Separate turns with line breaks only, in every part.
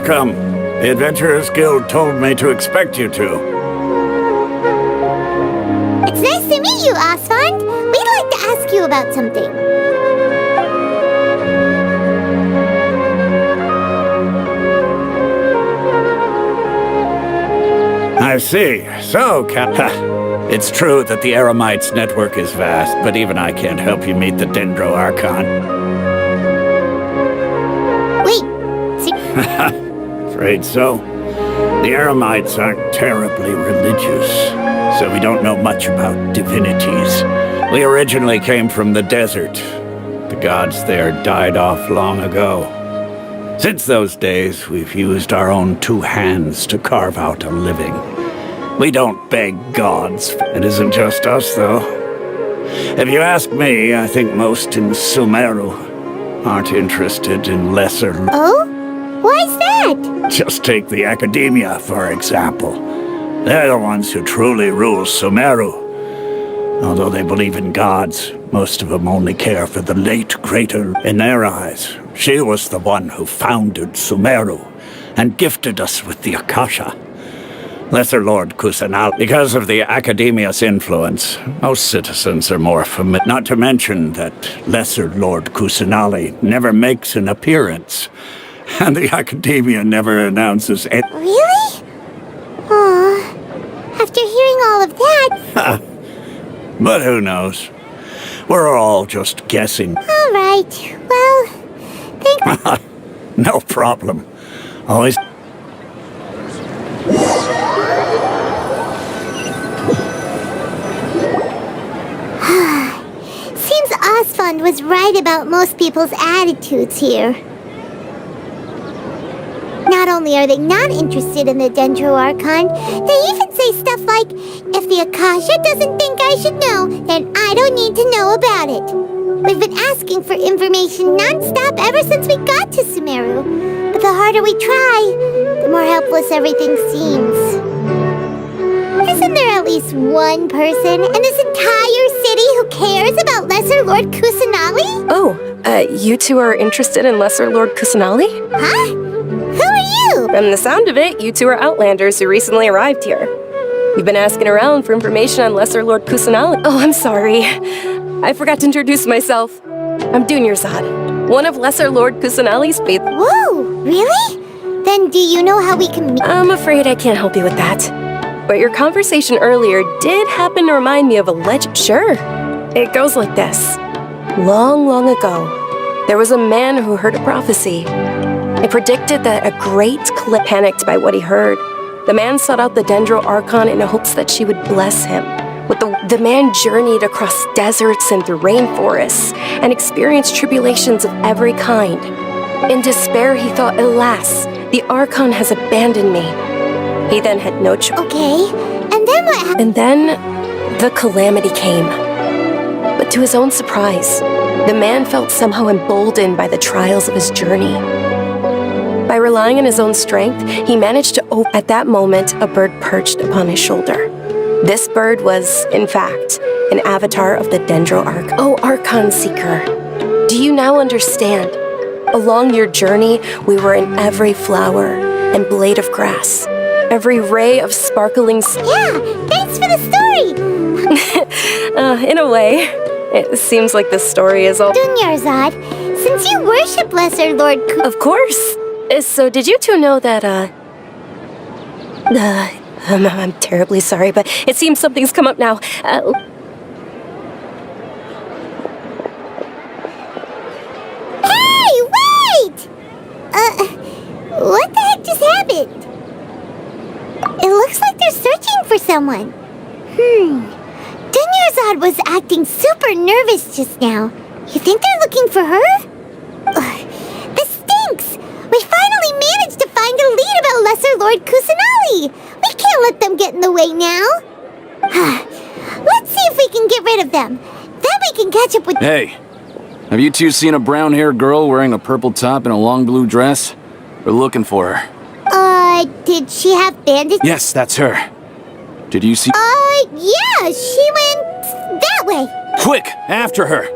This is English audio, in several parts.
Welcome. The Adventurers Guild told me to expect you two.
It's nice to meet you, Osfond. We'd like to ask you about something.
I see. So, it's true that the Eremites network is vast, but even I can't help you meet the Dendro Archon.
Wait.
Afraid so. The Eremites aren't terribly religious, so we don't know much about divinities. We originally came from the desert. The gods there died off long ago. Since those days, we've used our own two hands to carve out a living. We don't beg gods. It isn't just us, though. If you ask me, I think most in Sumeru aren't interested in lesser...
Oh? Why's that?
Just take the Academia, for example. They're the ones who truly rule Sumeru. Although they believe in gods, most of them only care for the late greater. In their eyes, she was the one who founded Sumeru and gifted us with the Akasha. Lesser Lord Kusanali. Because of the Academia's influence, most citizens are more familiar. Not to mention that Lesser Lord Kusanali never makes an appearance, and the Academia never announces it.
Really? Aw. After hearing all of that...
But who knows? We're all just guessing.
All right. Well, thank...
No problem. Always...
Seems Osfond was right about most people's attitudes here. Not only are they not interested in the Dendro Archon, they even say stuff like, if the Akasha doesn't think I should know, then I don't need to know about it. We've been asking for information non-stop ever since we got to Sumeru. But the harder we try, the more helpless everything seems. Isn't there at least one person in this entire city who cares about Lesser Lord Kusanali?
Oh, you two are interested in Lesser Lord Kusanali?
Huh? Who are you?
From the sound of it, you two are Outlanders who recently arrived here. You've been asking around for information on Lesser Lord Kusanali. Oh, I'm sorry. I forgot to introduce myself. I'm Dunyarzad, one of Lesser Lord Kusanali's faithful.
Whoa, really? Then do you know how we can meet?
I'm afraid I can't help you with that. But your conversation earlier did happen to remind me of a legend. Sure. It goes like this. Long, long ago, there was a man who heard a prophecy. It predicted that a great cliff panicked by what he heard. The man sought out the Dendro Archon in hopes that she would bless him. But the man journeyed across deserts and through rainforests and experienced tribulations of every kind. In despair, he thought, alas, the Archon has abandoned me. He then had no choice.
Okay, and then what happened?
And then the calamity came. But to his own surprise, the man felt somehow emboldened by the trials of his journey. By relying on his own strength, he managed to open. At that moment, a bird perched upon his shoulder. This bird was, in fact, an avatar of the Dendro Archon. Oh, Archon Seeker, do you now understand? Along your journey, we were in every flower and blade of grass, every ray of sparkling...
Yeah, thanks for the story!
In a way, it seems like this story is all...
Dunyarzad, since you worship Lesser Lord
Of course! So did you two know that, I'm terribly sorry, but it seems something's come up now.
Hey, wait! What the heck just happened? It looks like they're searching for someone. Dunyarzad was acting super nervous just now. You think they're looking for her? This stinks! We finally managed to find a lead about Lesser Lord Kusanali! We can't let them get in the way now. Let's see if we can get rid of them. Then we can catch up with...
Hey, have you two seen a brown-haired girl wearing a purple top and a long blue dress? We're looking for her.
Did she have bandages?
Yes, that's her. Did you see...
Yeah, she went that way.
Quick, after her!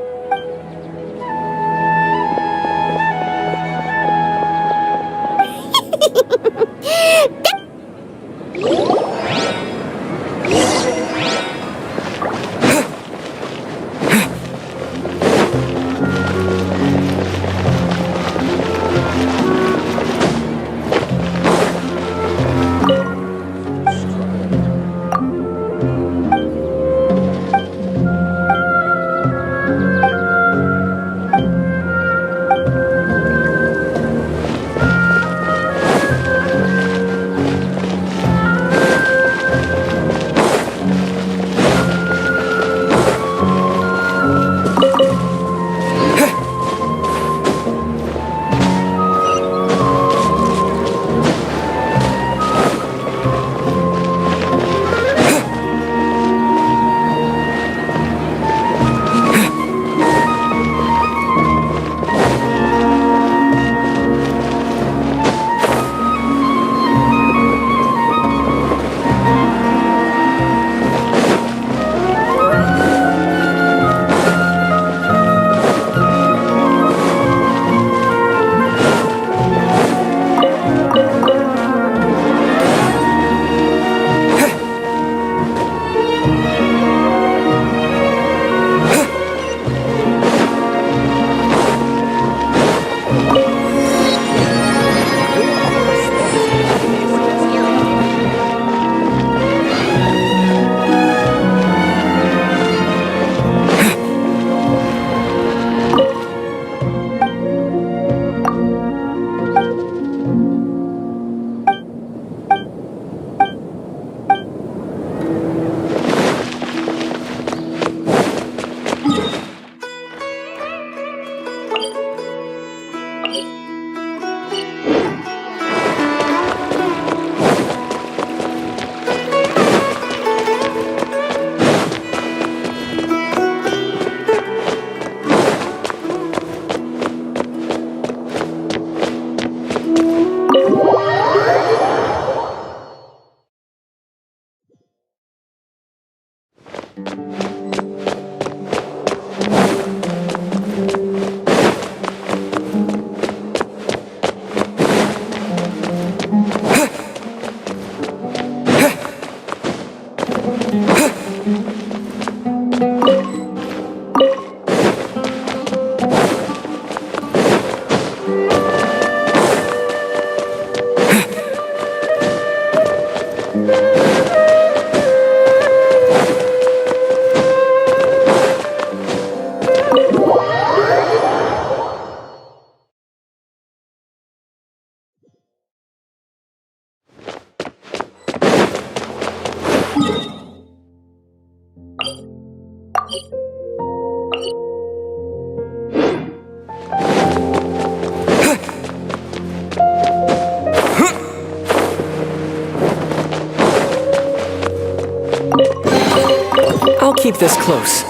keep this close.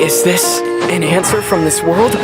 Is this an answer from this world?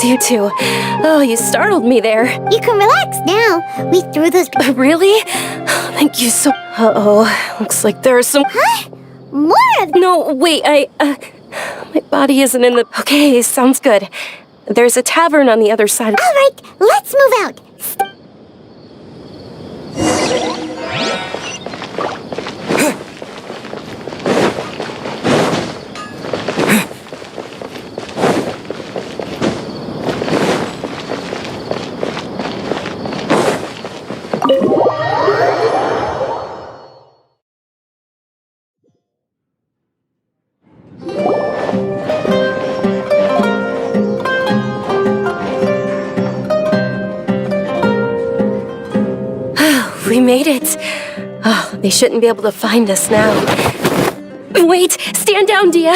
It's you two. Oh, you startled me there.
You can relax now. We threw those...
Really? Thank you so... Uh-oh. Looks like there's some...
Huh? More of...
No, wait, my body isn't in the... Okay, sounds good. There's a tavern on the other side.
All right, let's move out.
We made it. Oh, they shouldn't be able to find us now. Wait, stand down, Dia.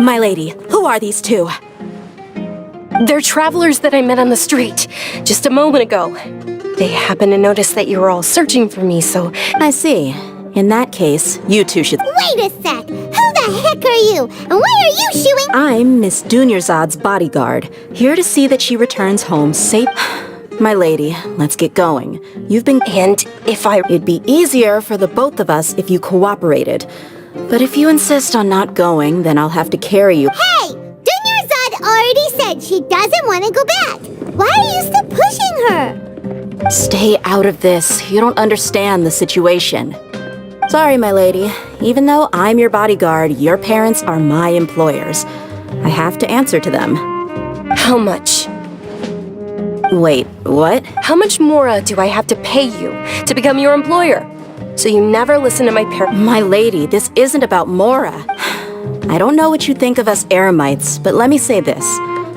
My lady, who are these two?
They're travelers that I met on the street just a moment ago. They happened to notice that you were all searching for me, so...
I see. In that case, you two should...
Wait a sec. Who the heck are you? And why are you shooing?
I'm Miss Dunyarzad's bodyguard, here to see that she returns home safe. My lady, let's get going. You've been...
And if I...
It'd be easier for the both of us if you cooperated. But if you insist on not going, then I'll have to carry you.
Hey! Dunyarzad already said she doesn't want to go back. Why are you still pushing her?
Stay out of this. You don't understand the situation. Sorry, my lady. Even though I'm your bodyguard, your parents are my employers. I have to answer to them.
How much?
Wait, what?
How much more do I have to pay you to become your employer? So you never listen to my parents?
My lady, this isn't about Mora. I don't know what you think of us Eremites, but let me say this.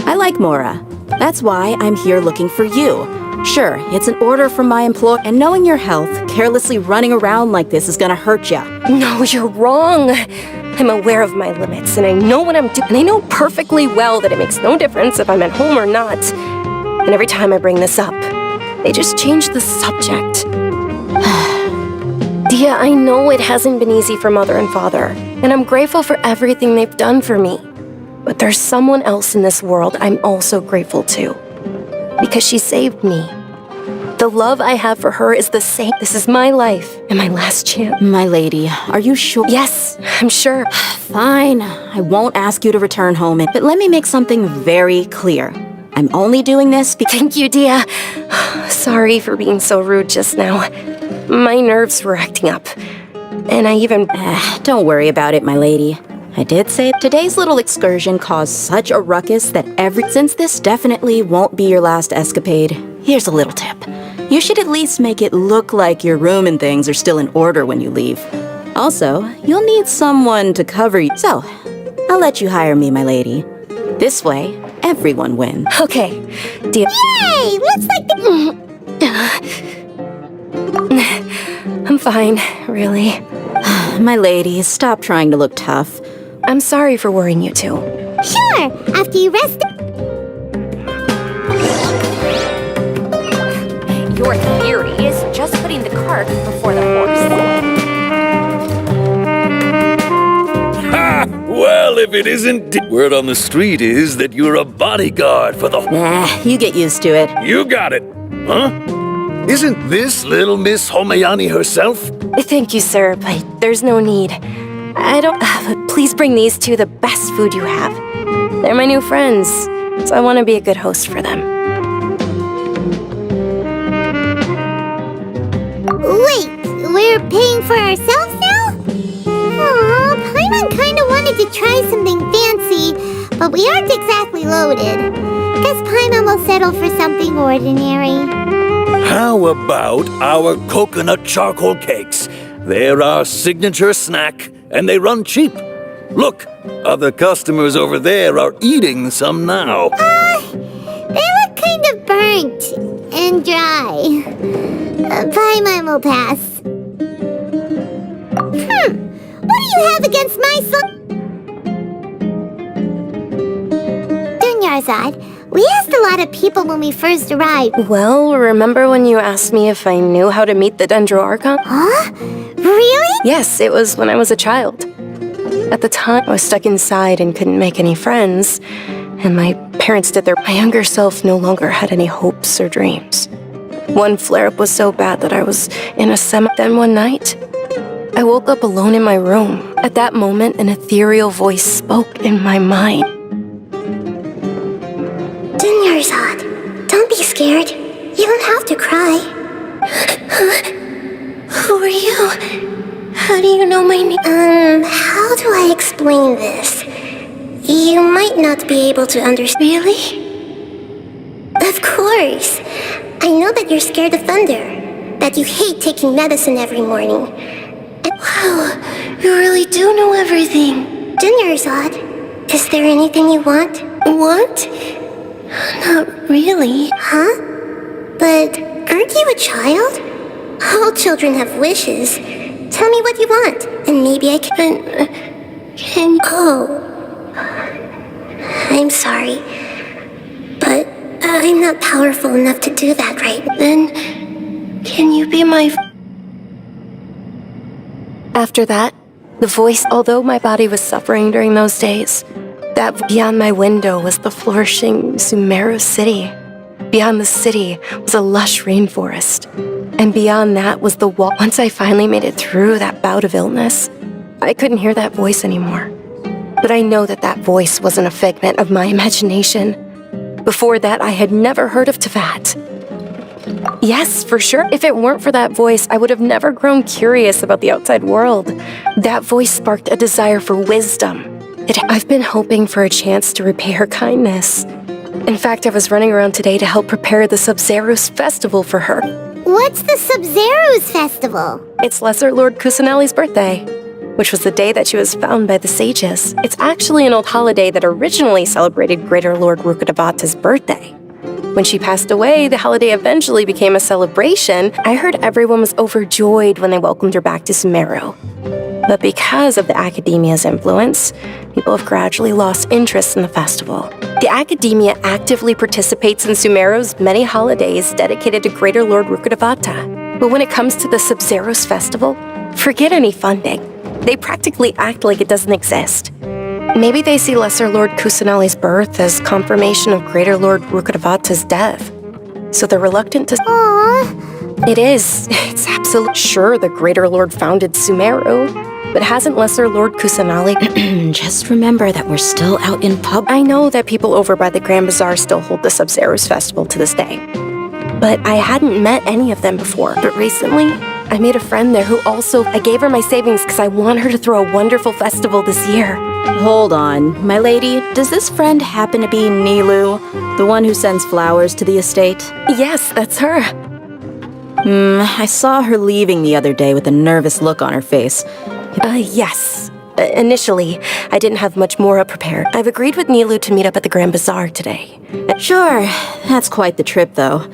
I like Mora. That's why I'm here looking for you. Sure, it's an order from my employer, and knowing your health, carelessly running around like this is gonna hurt ya.
No, you're wrong. I'm aware of my limits, and I know what I'm doing. And I know perfectly well that it makes no difference if I'm at home or not. And every time I bring this up, they just change the subject. Dia, I know it hasn't been easy for Mother and Father, and I'm grateful for everything they've done for me. But there's someone else in this world I'm also grateful to. Because she saved me. The love I have for her is the same. This is my life and my last chance.
My lady, are you sure?
Yes, I'm sure.
Fine, I won't ask you to return home, but let me make something very clear. I'm only doing this because...
Thank you, Dia. Sorry for being so rude just now. My nerves were acting up. And I even...
Don't worry about it, my lady. I did say today's little excursion caused such a ruckus that since this definitely won't be your last escapade, here's a little tip. You should at least make it look like your room and things are still in order when you leave. Also, you'll need someone to cover you. So, I'll let you hire me, my lady. This way, everyone wins.
Okay, Dia.
Yay! Looks like the...
I'm fine, really.
My lady, stop trying to look tough.
I'm sorry for worrying you too.
Sure, after you rest...
Your theory is just putting the cart before the horse.
Ha! Well, if it isn't... Word on the street is that you're a bodyguard for the...
Nah, you get used to it.
You got it. Huh? Isn't this little Miss Homayani herself?
Thank you, sir, but there's no need. I don't... but please bring these two the best food you have. They're my new friends, so I want to be a good host for them.
Wait, we're paying for ourselves now? Aw, Paimon kinda wanted to try something fancy, but we aren't exactly loaded. Guess Paimon will settle for something ordinary.
How about our coconut charcoal cakes? They're our signature snack, and they run cheap. Look, other customers over there are eating some now.
They look kind of burnt and dry. Paimon will pass. What do you have against my Dunyarzad, we asked a lot of people when we first arrived.
Well, remember when you asked me if I knew how to meet the Dendro Archon?
Huh? Really?
Yes, it was when I was a child. At the time, I was stuck inside and couldn't make any friends, and my parents did my younger self no longer had any hopes or dreams. One flare-up was so bad that I was in a Then one night, I woke up alone in my room. At that moment, an ethereal voice spoke in my mind.
Dunyarzad, don't be scared. You don't have to cry. Who are you? How do you know my name? How do I explain this? You might not be able to understand. Really? Of course. I know that you're scared of thunder, that you hate taking medicine every morning. Wow, you really do know everything. Dunyarzad, is there anything you want? Want? Not really. Huh? But aren't you a child? All children have wishes. Tell me what you want, and maybe I can... Oh. I'm sorry, but I'm not powerful enough to do that right. Then, can you be my...
After that, the voice, although my body was suffering during those days, that beyond my window was the flourishing Sumeru city. Beyond the city was a lush rainforest. And beyond that was the wall. Once I finally made it through that bout of illness, I couldn't hear that voice anymore. But I know that that voice wasn't a figment of my imagination. Before that, I had never heard of Teyvat. Yes, for sure. If it weren't for that voice, I would have never grown curious about the outside world. That voice sparked a desire for wisdom. I've been hoping for a chance to repay her kindness. In fact, I was running around today to help prepare the Sub-Zero's festival for her.
What's the Sub-Zero's festival?
It's Lesser Lord Kusanali's birthday, which was the day that she was found by the sages. It's actually an old holiday that originally celebrated Greater Lord Rukkhadevata's birthday. When she passed away, the holiday eventually became a celebration. I heard everyone was overjoyed when they welcomed her back to Sumeru. But because of the academia's influence, people have gradually lost interest in the festival. The academia actively participates in Sumeru's many holidays dedicated to Greater Lord Rukkhadevata. But when it comes to the Sub-Zero's festival, forget any funding. They practically act like it doesn't exist. Maybe they see Lesser Lord Kusanali's birth as confirmation of Greater Lord Rukkhadevata's death. So they're reluctant to...
Aww.
It is. It's absolutely sure the Greater Lord founded Sumeru, but hasn't Lesser Lord Kusanali...
Just remember that we're still out in pub.
I know that people over by the Grand Bazaar still hold the Sub-Zero's festival to this day. But I hadn't met any of them before. But recently, I made a friend there who also... I gave her my savings because I want her to throw a wonderful festival this year.
Hold on, my lady. Does this friend happen to be Nilu, the one who sends flowers to the estate?
Yes, that's her.
I saw her leaving the other day with a nervous look on her face.
Yes. Initially, I didn't have much more prepared. I've agreed with Nilu to meet up at the Grand Bazaar today.
Sure, that's quite the trip, though.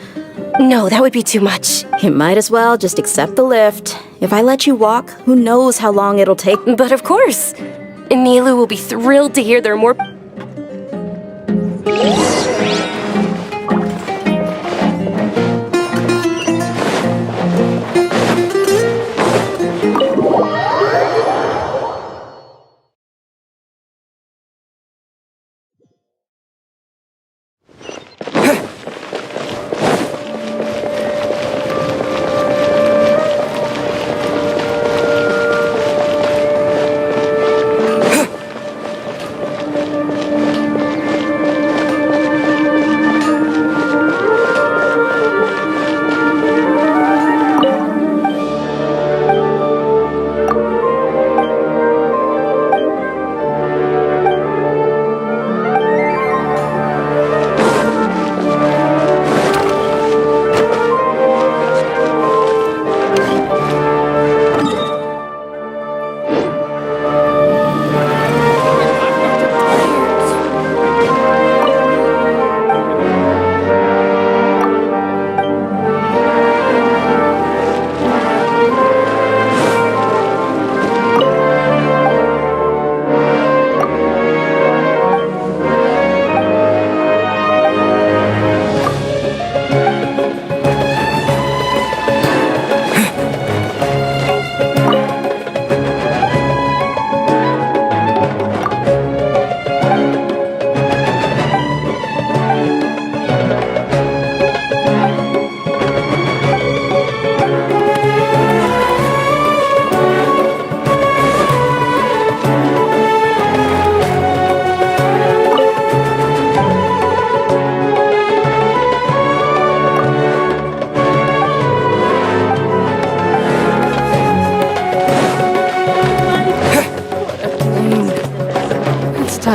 No, that would be too much.
You might as well just accept the lift. If I let you walk, who knows how long it'll take.
But of course. Nilu will be thrilled to hear there are more...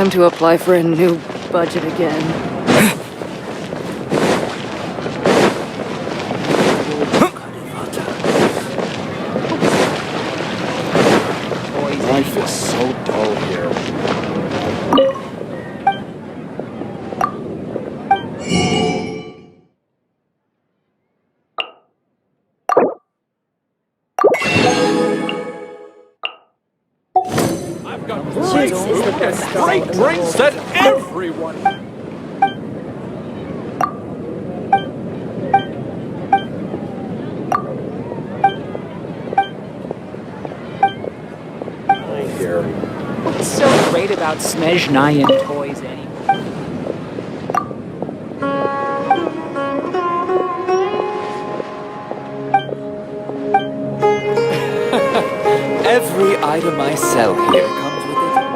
going to apply for a new budget again.
Life is so dull here. I've got great drinks that everyone.
What's so great about Snezhnayan toys anyway? Every item I sell here comes with it.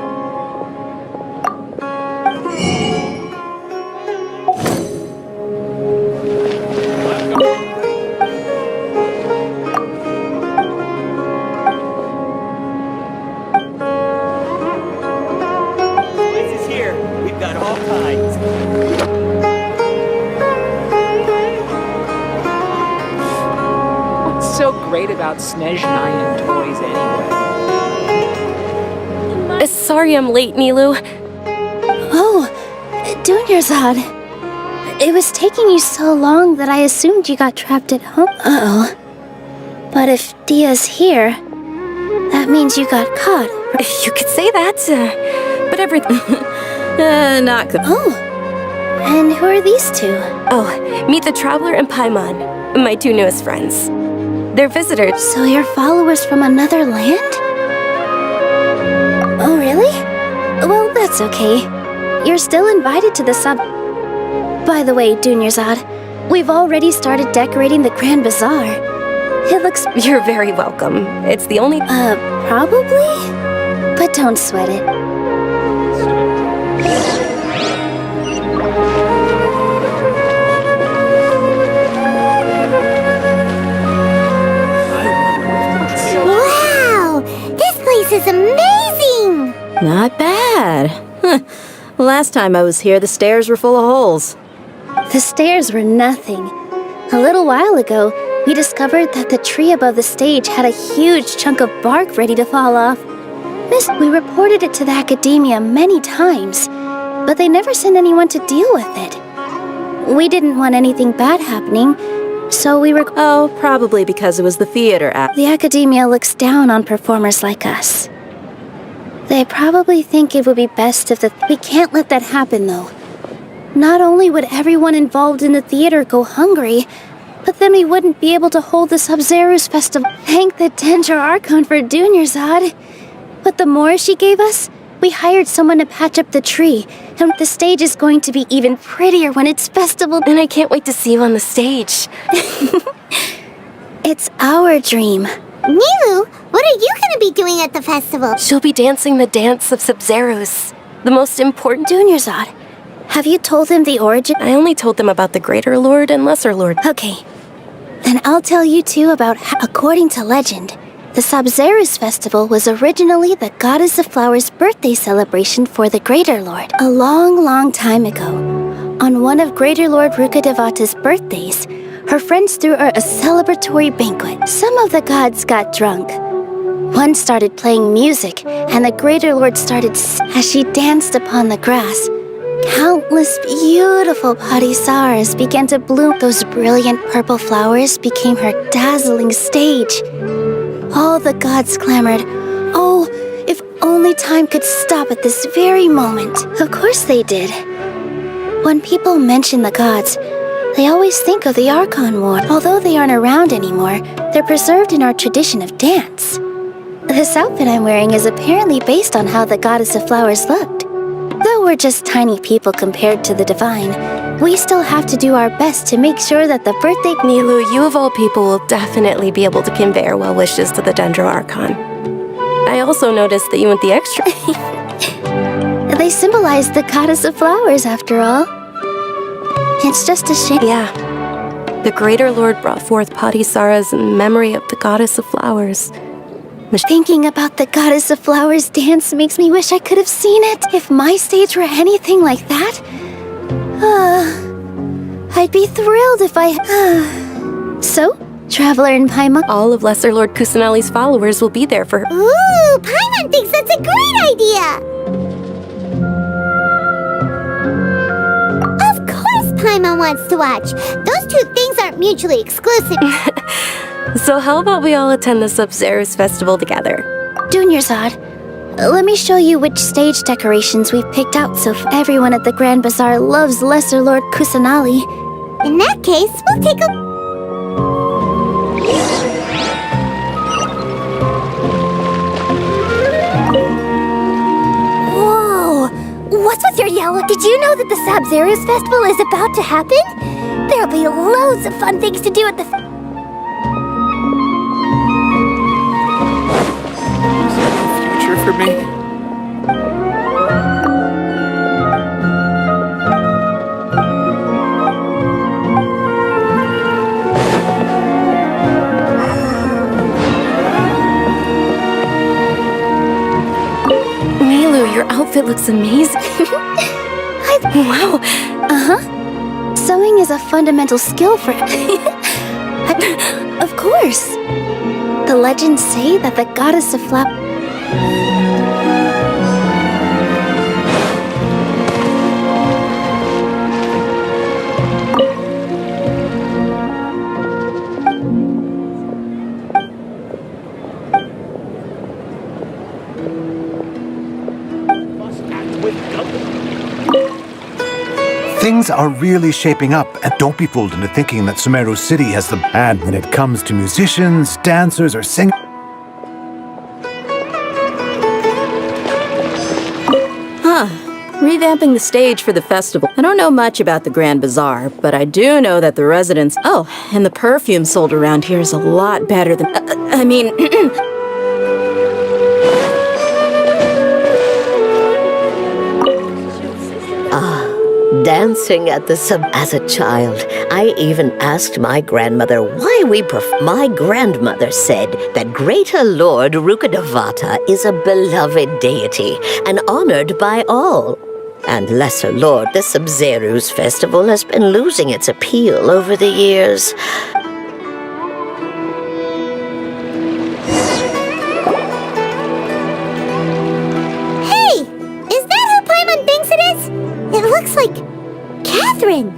Places here. We've got all kinds.
What's so great about Snezhnayan toys anyway?
Sorry I'm late, Nilu.
Oh, Dunyarzad. It was taking you so long that I assumed you got trapped at home. Uh-oh. But if Dia's here, that means you got caught.
You could say that, but everything... not good.
Oh, and who are these two?
Oh, meet the Traveler and Paimon, my two newest friends. They're visitors.
So you're followers from another land? Oh, really? Well, that's okay. You're still invited to the sub... By the way, Dunyarzad, we've already started decorating the Grand Bazaar. It looks...
You're very welcome. It's the only...
Probably? But don't sweat it.
Wow! This place is amazing!
Not bad. Last time I was here, the stairs were full of holes.
The stairs were nothing. A little while ago, we discovered that the tree above the stage had a huge chunk of bark ready to fall off. We reported it to the academia many times, but they never sent anyone to deal with it. We didn't want anything bad happening, so we were...
Oh, probably because it was the theater act.
The academia looks down on performers like us. They probably think it would be best if We can't let that happen, though. Not only would everyone involved in the theater go hungry, but then we wouldn't be able to hold the Sub-Zero's festival. Thank the Dendro Archon for Dunyarzad. But the more she gave us, we hired someone to patch up the tree, and the stage is going to be even prettier when it's festival.
And I can't wait to see you on the stage.
It's our dream.
Nilu, what are you gonna be doing at the festival?
She'll be dancing the dance of Sub-Zeros, the most important...
Dunyarzad, have you told him the origin?
I only told them about the Greater Lord and Lesser Lord.
Okay. Then I'll tell you too about how, according to legend, the Sub-Zero's festival was originally the Goddess of Flowers' birthday celebration for the Greater Lord. A long, long time ago, on one of Greater Lord Rukkhadevata's birthdays, her friends threw her a celebratory banquet. Some of the gods got drunk. One started playing music, and the Greater Lord started as she danced upon the grass. Countless beautiful parisaras began to bloom. Those brilliant purple flowers became her dazzling stage. All the gods clamored, "Oh, if only time could stop at this very moment." Of course they did. When people mention the gods, they always think of the Archon War. Although they aren't around anymore, they're preserved in our tradition of dance. This outfit I'm wearing is apparently based on how the Goddess of Flowers looked. Though we're just tiny people compared to the divine, we still have to do our best to make sure that the birthday...
Nilu, you of all people will definitely be able to convey our well wishes to the Dendro Archon. I also noticed that you went the extra...
They symbolize the Goddess of Flowers, after all. It's just a shame...
Yeah. The Greater Lord brought forth Patisaras in memory of the Goddess of Flowers.
Thinking about the goddess of flowers dance makes me wish I could have seen it. If my stage were anything like that, I'd be thrilled if I... So, Traveler and Paimon?
All of Lesser Lord Kusanali's followers will be there for her.
Ooh, Paimon thinks that's a great idea! Of course Paimon wants to watch. Those two things aren't mutually exclusive.
So how about we all attend the Sub-Zerus festival together?
Dunyarzad, let me show you which stage decorations we've picked out so everyone at the Grand Bazaar loves Lesser Lord Kusanali.
In that case, we'll take a...
Whoa! What's with your yellow? Did you know that the Sub-Zerus festival is about to happen? There'll be loads of fun things to do at the...
For me.
Milu, your outfit looks amazing. Wow.
Sewing is a fundamental skill for... Of course. The legends say that the goddess of flowers...
Things are really shaping up, and don't be fooled into thinking that Sumeru City has the... And when it comes to musicians, dancers, or singers...
Revamping the stage for the festival. I don't know much about the Grand Bazaar, but I do know that the residents... Oh, and the perfume sold around here is a lot better than... I mean...
Dancing at the sub as a child, I even asked my grandmother why we My grandmother said that Greater Lord Rukkhadevata is a beloved deity and honored by all. And Lesser Lord, the Sub-Zerus festival has been losing its appeal over the years.
Hey! Is that who Paimon thinks it is? It looks like... Catherine!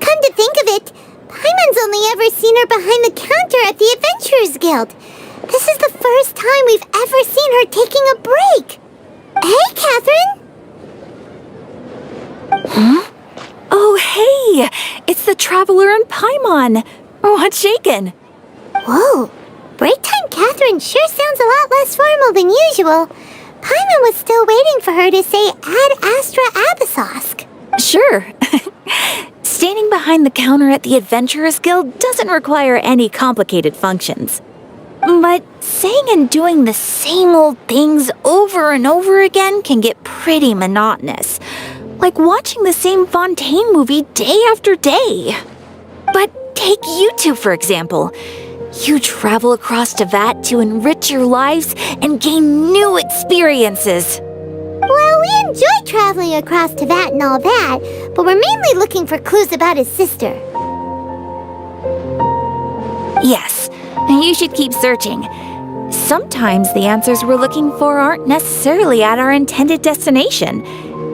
Come to think of it, Paimon's only ever seen her behind the counter at the Adventurers Guild. This is the first time we've ever seen her taking a break. Hey, Catherine!
Oh, hey! It's the Traveler and Paimon! What's shaken?
Whoa! Break time Catherine sure sounds a lot less formal than usual. Paimon was still waiting for her to say Ad Astra Abyssosk.
Sure. Standing behind the counter at the Adventurers Guild doesn't require any complicated functions. But saying and doing the same old things over and over again can get pretty monotonous. Like watching the same Fontaine movie day after day. But take you two, for example. You travel across Teyvat to enrich your lives and gain new experiences.
Well, we enjoy traveling across Teyvat and all that, but we're mainly looking for clues about his sister.
Yes, you should keep searching. Sometimes the answers we're looking for aren't necessarily at our intended destination.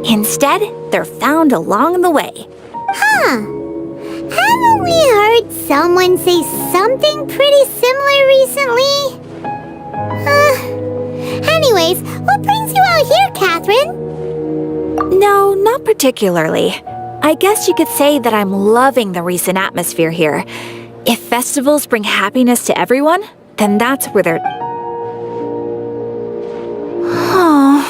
Instead, they're found along the way.
Huh. Haven't we heard someone say something pretty similar recently? Anyways, what brings you out here, Catherine?
No, not particularly. I guess you could say that I'm loving the recent atmosphere here. If festivals bring happiness to everyone, then that's where they're... Oh,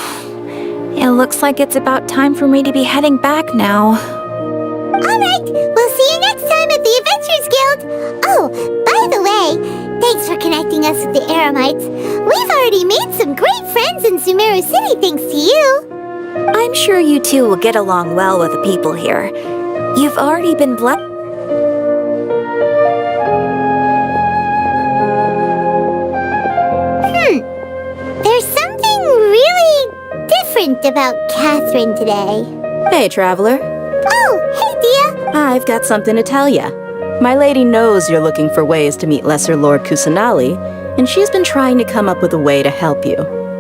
it looks like it's about time for me to be heading back now.
Alright, we'll see you next time at the Adventurers Guild. Oh, by the way, they Thanks for connecting us with the Eremites. We've already made some great friends in Sumeru City thanks to you.
I'm sure you two will get along well with the people here. You've already been blessed.
There's something really different about Catherine today.
Hey, traveler.
Oh, hey, Dia.
I've got something to tell ya. My lady knows you're looking for ways to meet Lesser Lord Kusanali, and she's been trying to come up with a way to help you.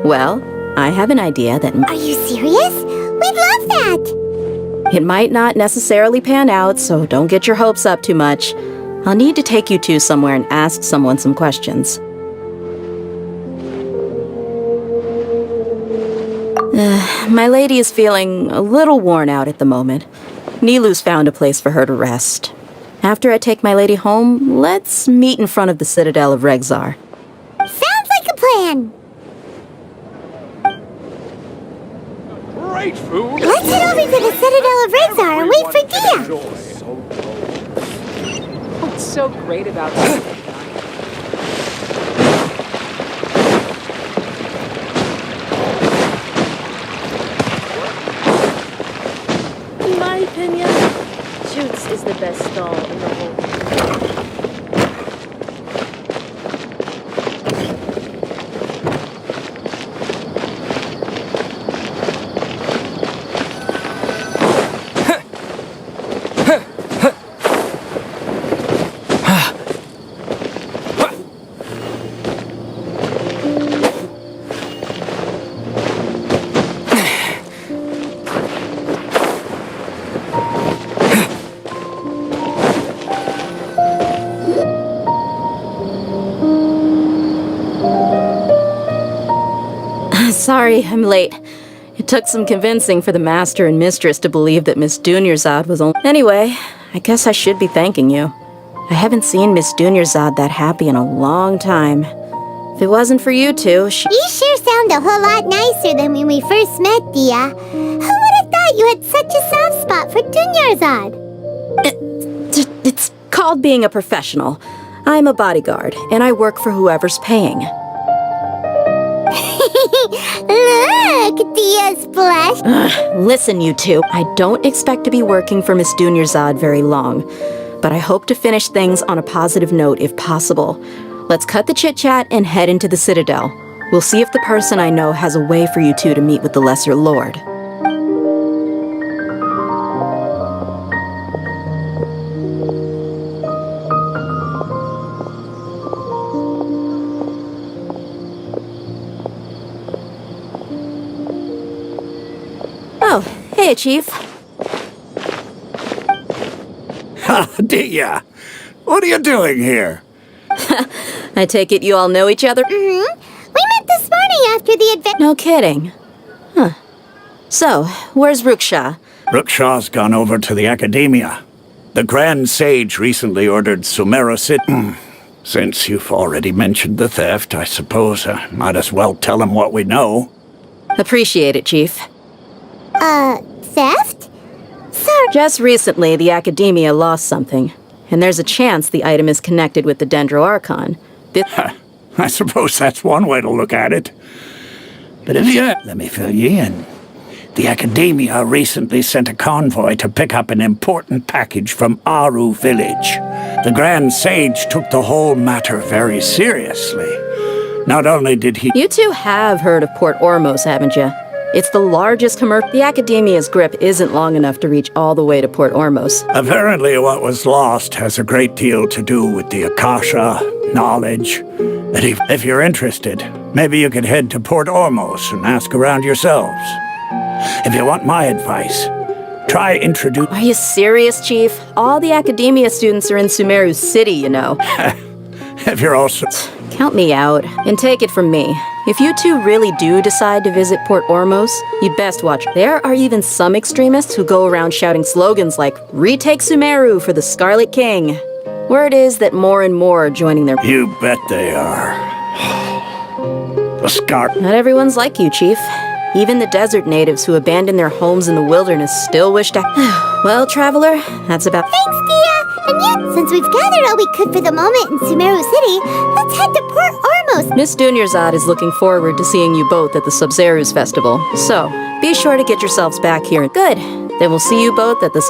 Well, I have an idea that...
Are you serious? We'd love that.
It might not necessarily pan out, so don't get your hopes up too much. I'll need to take you two somewhere and ask someone some questions. My lady is feeling a little worn out at the moment. Nilu's found a place for her to rest. After I take my lady home, let's meet in front of the Citadel of Regzar.
Sounds like a plan.
Great food.
Let's head over to the Citadel of Regzar and wait for Dia.
What's so great about
In my opinion, Jude's is the best stall in the whole.
Sorry, I'm late. It took some convincing for the master and mistress to believe that Miss Dunyarzad was only... Anyway, I guess I should be thanking you. I haven't seen Miss Dunyarzad that happy in a long time. If it wasn't for you two,
You sure sound a whole lot nicer than when we first met, Dia. Who would have thought you had such a soft spot for Dunyarzad?
It's called being a professional. I'm a bodyguard, and I work for whoever's paying.
Look, Dia's blush.
Listen, you two. I don't expect to be working for Miss Dunyarzad very long, but I hope to finish things on a positive note if possible. Let's cut the chit-chat and head into the Citadel. We'll see if the person I know has a way for you two to meet with the Lesser Lord. Oh, hey, Chief.
Ha, Dia. What are you doing here?
I take it you all know each other?
Mm-hmm. We met this morning after the event.
No kidding. Huh. So, where's Ruksha?
Ruksha's gone over to the Academia. The Grand Sage recently ordered Sumeru City. Since you've already mentioned the theft, I suppose I might as well tell him what we know.
Appreciate it, Chief.
Theft? Sorry.
Just recently, the Academia lost something, and there's a chance the item is connected with the Dendro Archon.
I suppose that's one way to look at it. But if you... Let me fill you in. The Academia recently sent a convoy to pick up an important package from Aru village. The Grand Sage took the whole matter very seriously. Not only did he...
You two have heard of Port Ormos, haven't you? It's the largest commercial... The Academia's grip isn't long enough to reach all the way to Port Ormos.
Apparently what was lost has a great deal to do with the Akasha, knowledge. And if you're interested, maybe you could head to Port Ormos and ask around yourselves. If you want my advice, try introduce...
Are you serious, Chief? All the Academia students are in Sumeru City, you know.
If you're also...
Count me out, and take it from me. If you two really do decide to visit Port Ormos, you'd best watch. There are even some extremists who go around shouting slogans like, "Retake Sumeru for the Scarlet King." Word is that more and more are joining their...
You bet they are. The Scar...
Not everyone's like you, Chief. Even the desert natives who abandoned their homes in the wilderness still wish to... Well, traveler, that's about...
Thanks, Dia! And yet, since we've gathered all we could for the moment in Sumeru City, let's head to Port Ormos.
Miss Dunyarzad is looking forward to seeing you both at the Sub-Zeru's festival. So, be sure to get yourselves back here. Good. Then we'll see you both at the...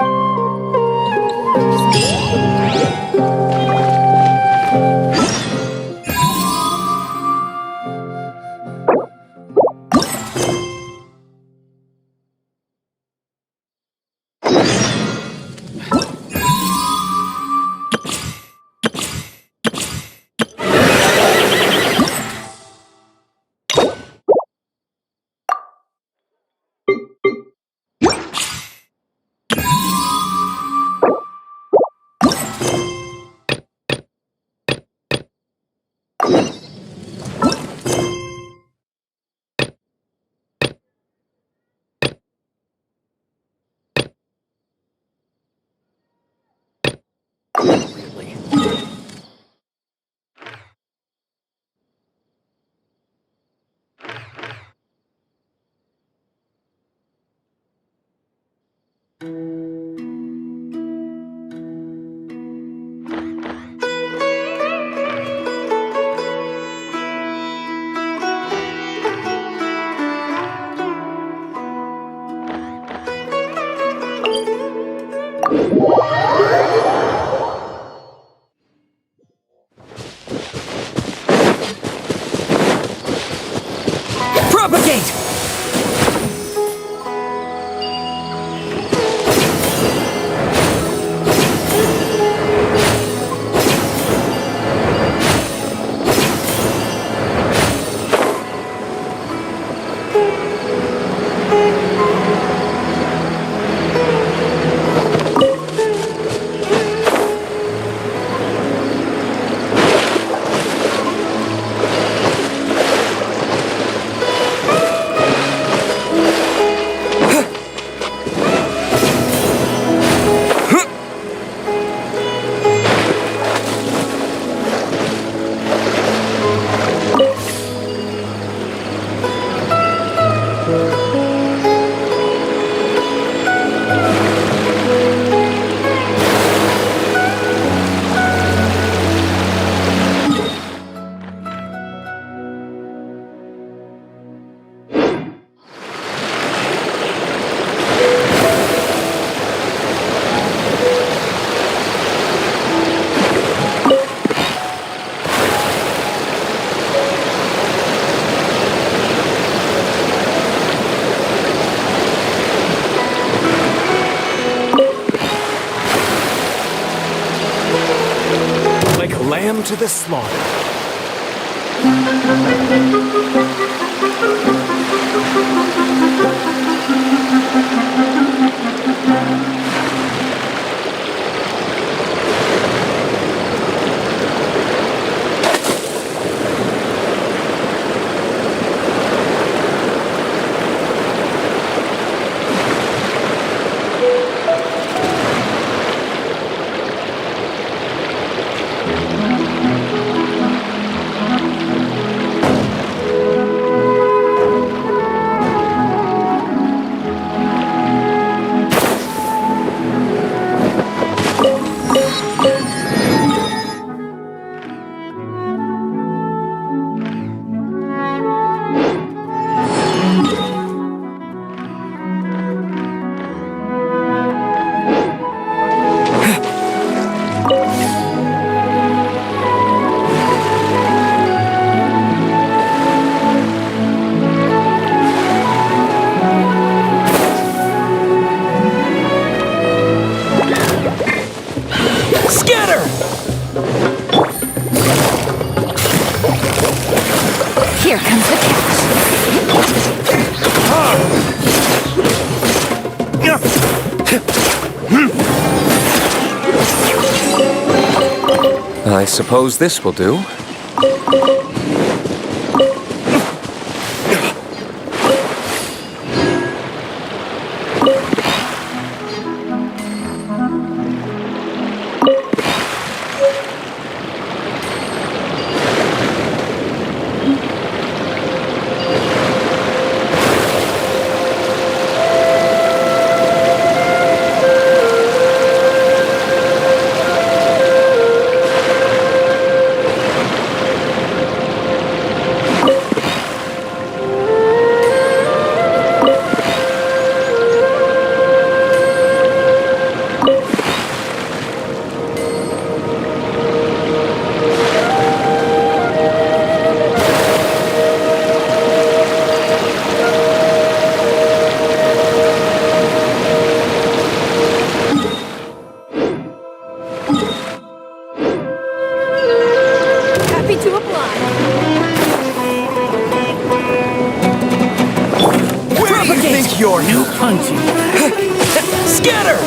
Propagate!
Lamb to the slaughter.
Here comes the catch.
I suppose this will do.
Hunting. Scatter!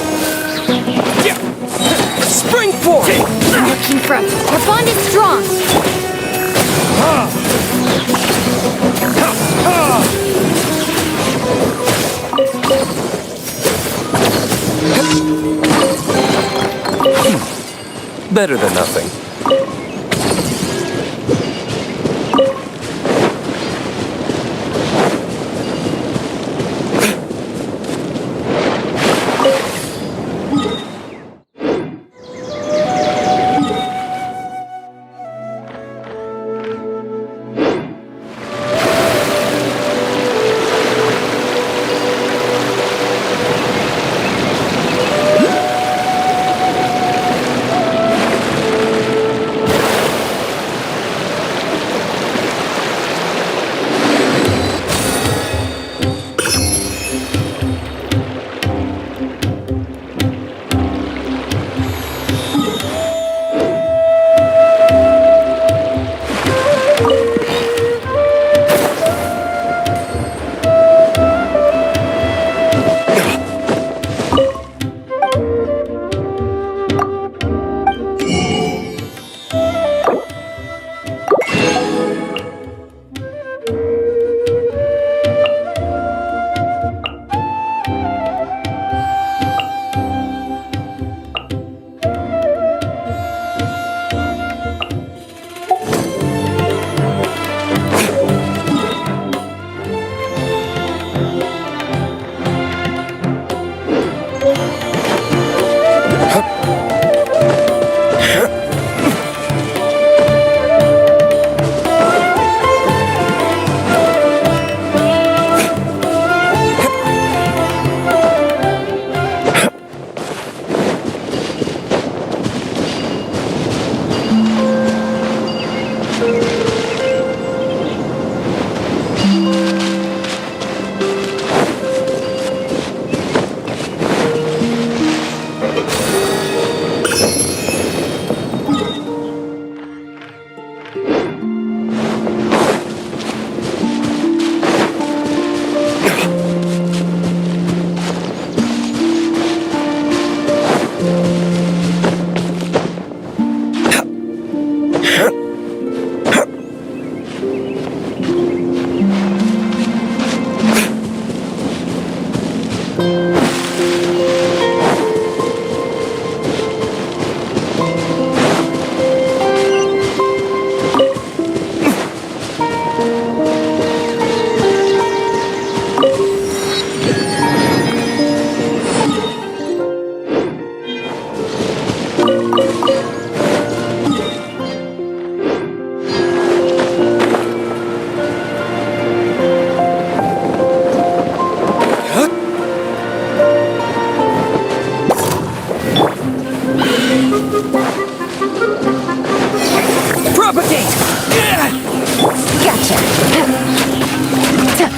Spring forth!
Marching from. Our bond is strong.
Better than nothing.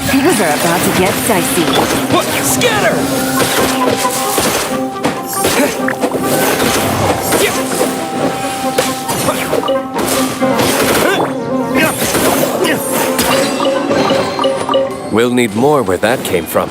Things are about to get dicey.
Scatter!
We'll need more where that came from.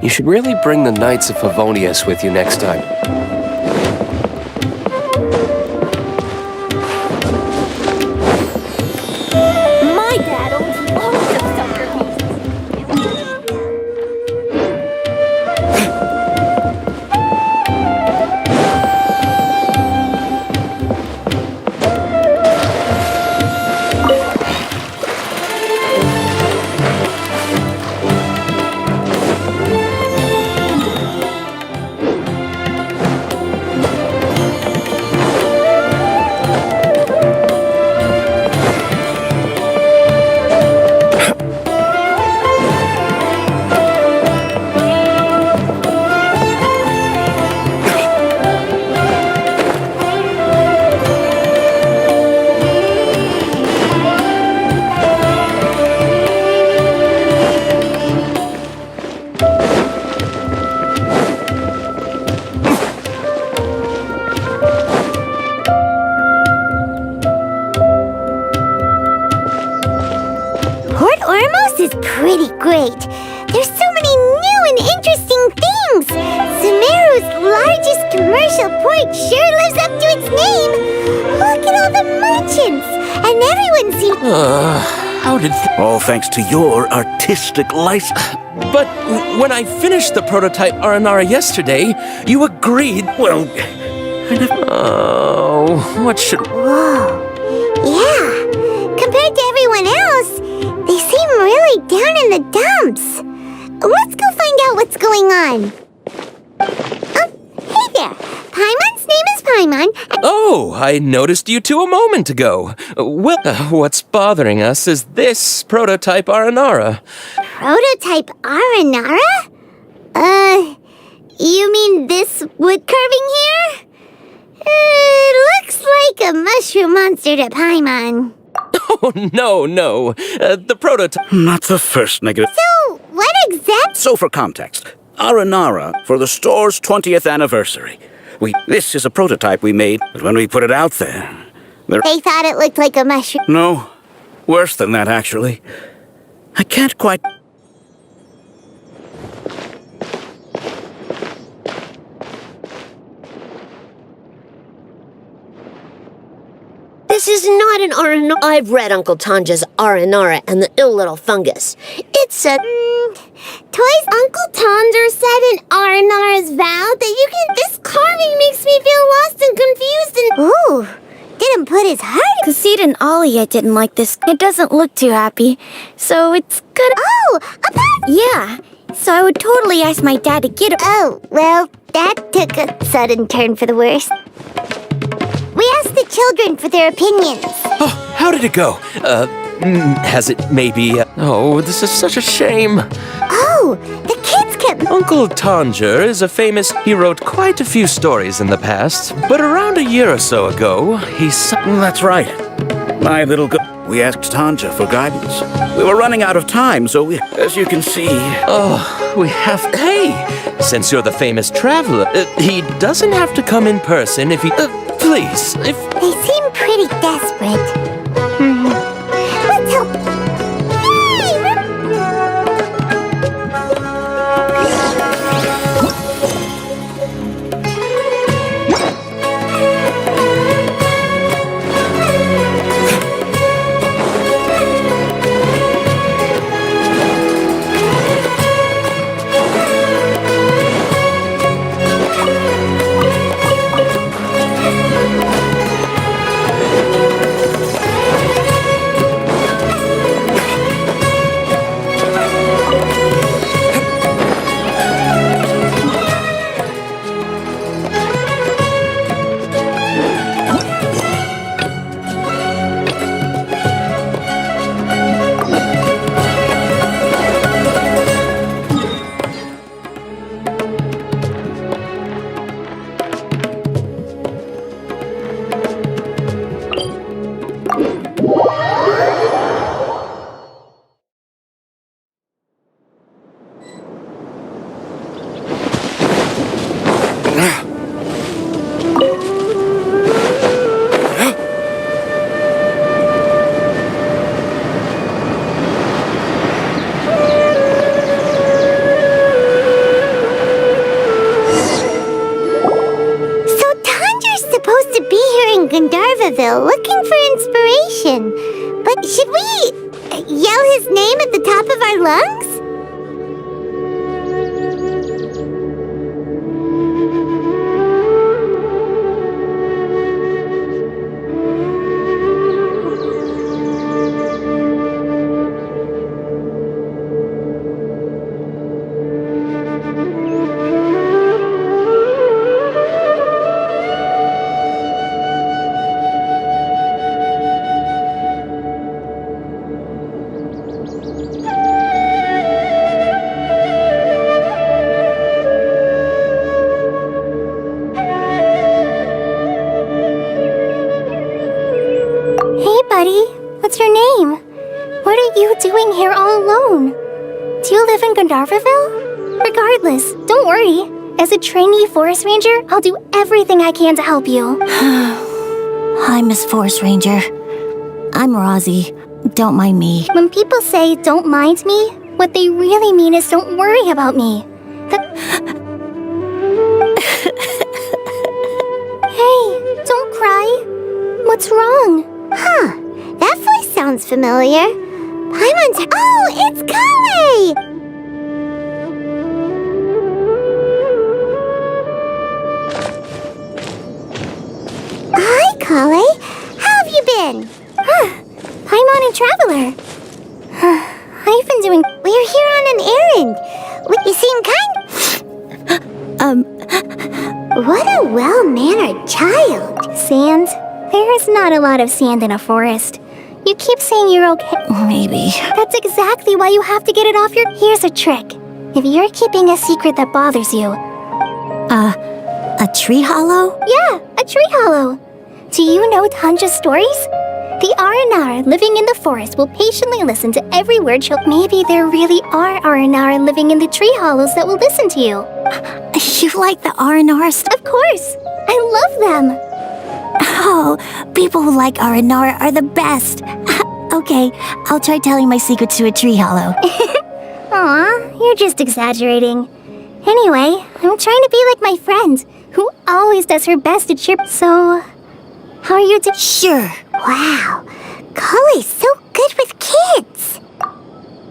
You should really bring the Knights of Favonius with you next time.
My dad owns loads of sucker pieces. Port Ormos is pretty great. There's so many new and interesting things. Sumeru's largest commercial port sure lives up to its name. Look at all the merchants. And everyone seems...
How did...
All thanks to your artistic license.
But when I finished the prototype Aranara yesterday, you agreed...
Well...
Oh, what should...
Whoa. Yeah. Compared to everyone else, they seem really down in the dumps. Let's go find out what's going on. Oh, hey there. Paimon's name is Paimon.
Oh, I noticed you two a moment ago. Well, what's bothering us is this prototype Aranara.
Prototype Aranara? You mean this wood carving here? Looks like a mushroom monster to Paimon.
Oh, no. The prototype...
Not the first negative.
So, what exactly?
So for context, Aranara for the store's 20th anniversary. This is a prototype we made, but when we put it out there...
They thought it looked like a mushroom.
No, worse than that, actually. I can't quite...
This is not an Aranara. I've read Uncle Tanja's Aranara and the Ill Little Fungus. It's a...
Toys Uncle Tonder said in Aranara's vow that you can... This carving makes me feel lost and confused and... Ooh, didn't put his heart...
Kassid and Alia didn't like this. It doesn't look too happy. So it's gonna...
Oh,
Yeah, so I would totally ask my dad to get it.
Oh, well, that took a sudden turn for the worse. We asked the children for their opinions.
Oh, how did it go? Has it maybe... Oh, this is such a shame.
Oh, the kids kept...
Uncle Tanger is a famous... He wrote quite a few stories in the past, but around a year or so ago,
That's right. My little We asked Tanja for guidance. We were running out of time, so as you can see...
Oh, we have... Hey! Since you're the famous traveler, he doesn't have to come in person if he... please, if...
They seem pretty desperate. Let's help... in Gandharvaville looking for inspiration. But should we yell his name at the top of our lungs? What's your name? What are you doing here all alone? Do you live in Gandharvaville? Regardless, don't worry. As a trainee forest ranger, I'll do everything I can to help you.
Hi, Miss Forest Ranger. I'm Rosie. Don't mind me.
When people say don't mind me, what they really mean is don't worry about me. Hey, don't cry. What's wrong? Huh. That voice sounds familiar. Paimon's... Oh, it's Kale! Hi, Kale. How have you been? Paimon and Traveler. How you been doing? We're here on an errand. You seem What a well-mannered child. Sand? There is not a lot of sand in a forest. You keep saying you're okay.
Maybe.
That's exactly why you have to get it off your... Here's a trick. If you're keeping a secret that bothers you...
A tree hollow?
Yeah, a tree hollow. Do you know Tanja's stories? The Aranara living in the forest will patiently listen to every word Maybe there really are Aranara living in the tree hollows that will listen to you.
You like the Aranara?
Of course. I love them.
Oh, people who like Aranara are the best. Okay, I'll try telling my secrets to a tree hollow.
Aw, you're just exaggerating. Anyway, I'm trying to be like my friend, who always does her best to cheer. So, how are you doing?
Sure.
Wow, Kale's so good with kids.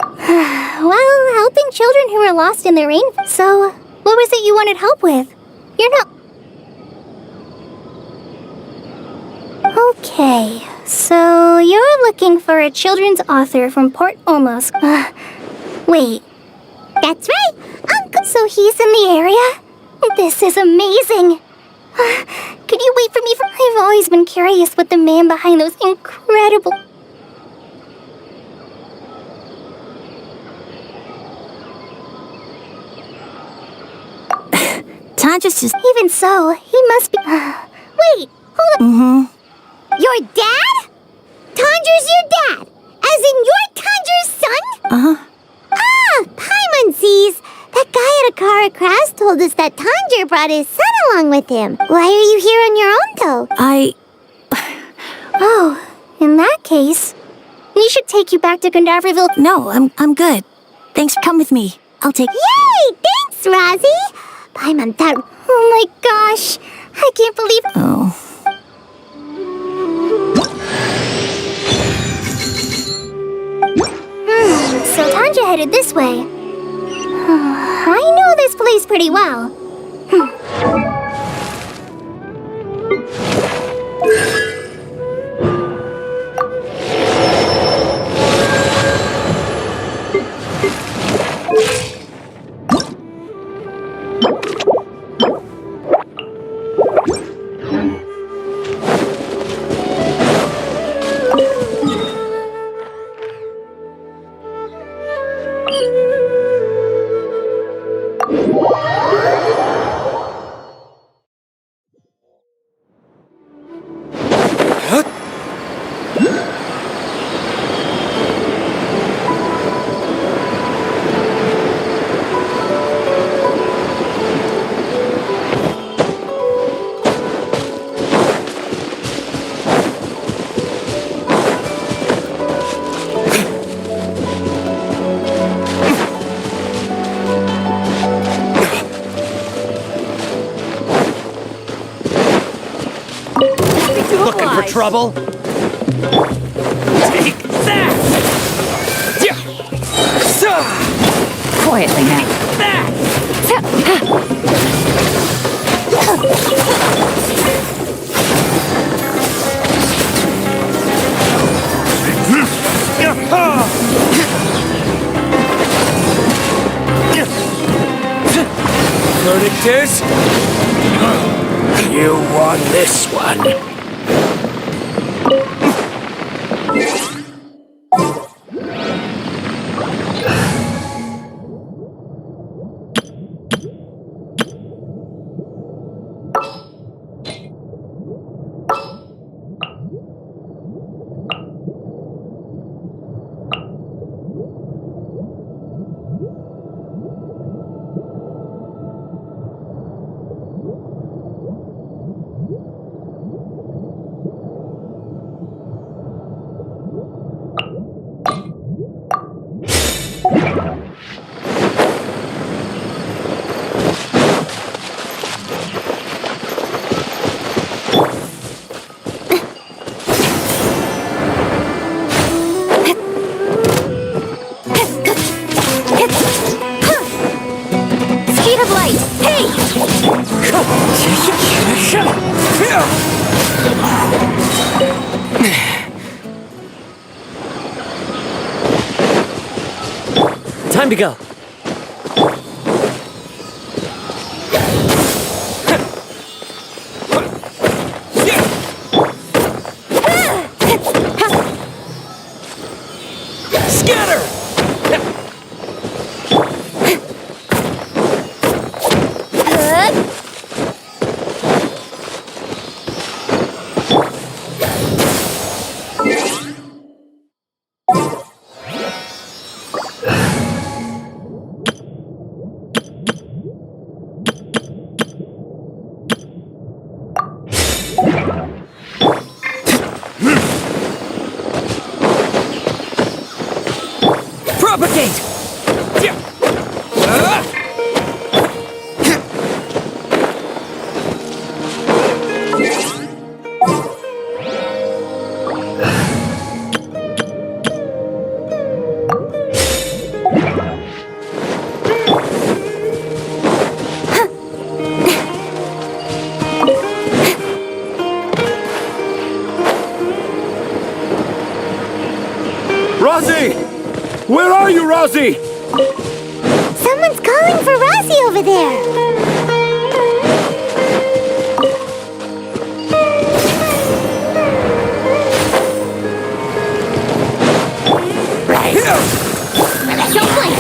Well, helping children who are lost in the rain. So, what was it you wanted help with? You're not... Okay, so you're looking for a children's author from Port Olmos. Wait, that's right, Uncle. So he's in the area? This is amazing. Could you wait for me? I've always been curious what the man behind those incredible...
Tanja's just...
Even so, he must be... Wait, hold on. Your dad? Tanja's your dad? As in you're Tanja's son? Paimon sees. That guy at Akara Crass told us that Tanja brought his son along with him. Why are you here on your own, though? Oh, in that case, we should take you back to Gandharvaville.
No, I'm good. Thanks for coming with me. I'll take...
Yay! Thanks, Rosie! Paimon, that... Oh my gosh! I can't believe...
Oh...
So Tanja headed this way. I know this place pretty well.
to
Looking for
oblige.
trouble? Take that!
Quietly now.
Verdict is...
You won this one.
Speed of light. Hey!
Time to go. Scatter! Propagate!
Rosie! Where are you, Rosie?
Someone's calling for Rosie over there.
Don't blink.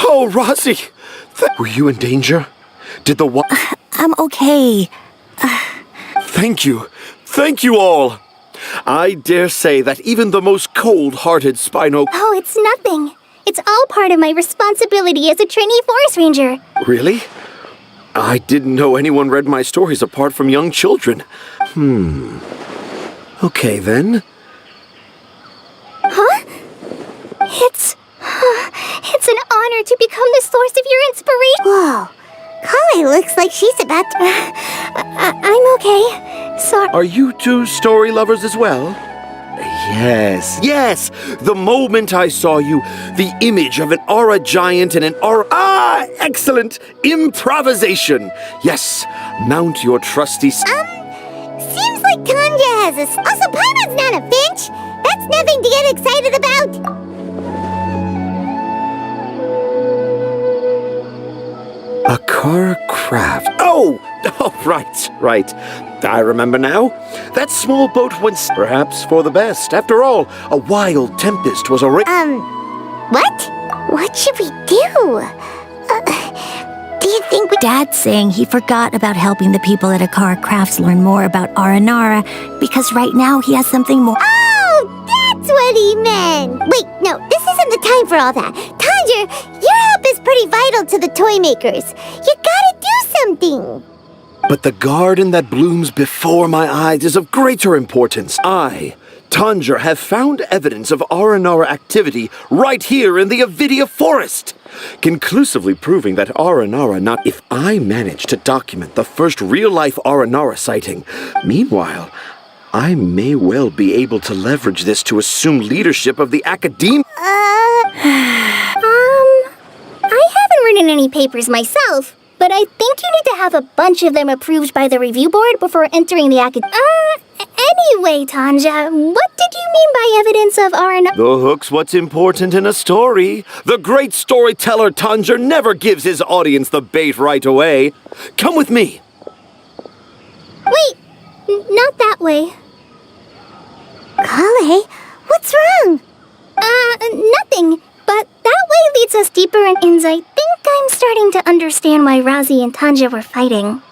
Oh, Rosie! Were you in danger? Did the
I'm okay.
Thank you. Thank you all. I dare say that even the most cold-hearted Spino...
Oh, it's nothing. It's all part of my responsibility as a trainee forest ranger.
Really? I didn't know anyone read my stories apart from young children. Okay, then.
Huh? It's an honor to become the source of your inspiration.
Whoa. Kale looks like she's about to...
I'm okay. Sorry.
Are you two story lovers as well? Yes. The moment I saw you, the image of an aura giant and an aura... excellent! Improvisation! Yes, mount your trusty...
Seems like Tanja has a... Also, Paimon's not a finch. That's nothing to get excited about.
A car craft. Oh, right. I remember now. That small boat went perhaps for the best. After all, a wild tempest was already...
What? What should we do? Do you think we...
Dad's saying he forgot about helping the people at Akara Crafts learn more about Aranara because right now he has something more.
Oh, that's what he meant. Wait, no, this isn't the time for all that. Tanja, your help is pretty vital to the toy makers. You gotta do something.
But the garden that blooms before my eyes is of greater importance. I, Tanger, have found evidence of Aranara activity right here in the Avidia forest, conclusively proving that Aranara not... If I manage to document the first real-life Aranara sighting, meanwhile, I may well be able to leverage this to assume leadership of the academia.
I haven't written any papers myself, but I think you need to have a bunch of them approved by the review board before entering the Anyway, Tanja, what did you mean by evidence of Aranara?
The hook's what's important in a story. The great storyteller Tanger never gives his audience the bait right away. Come with me.
Wait, not that way.
Kale, what's wrong?
Nothing. But that way leads us deeper in, and I think I'm starting to understand why Razi and Tanja were fighting.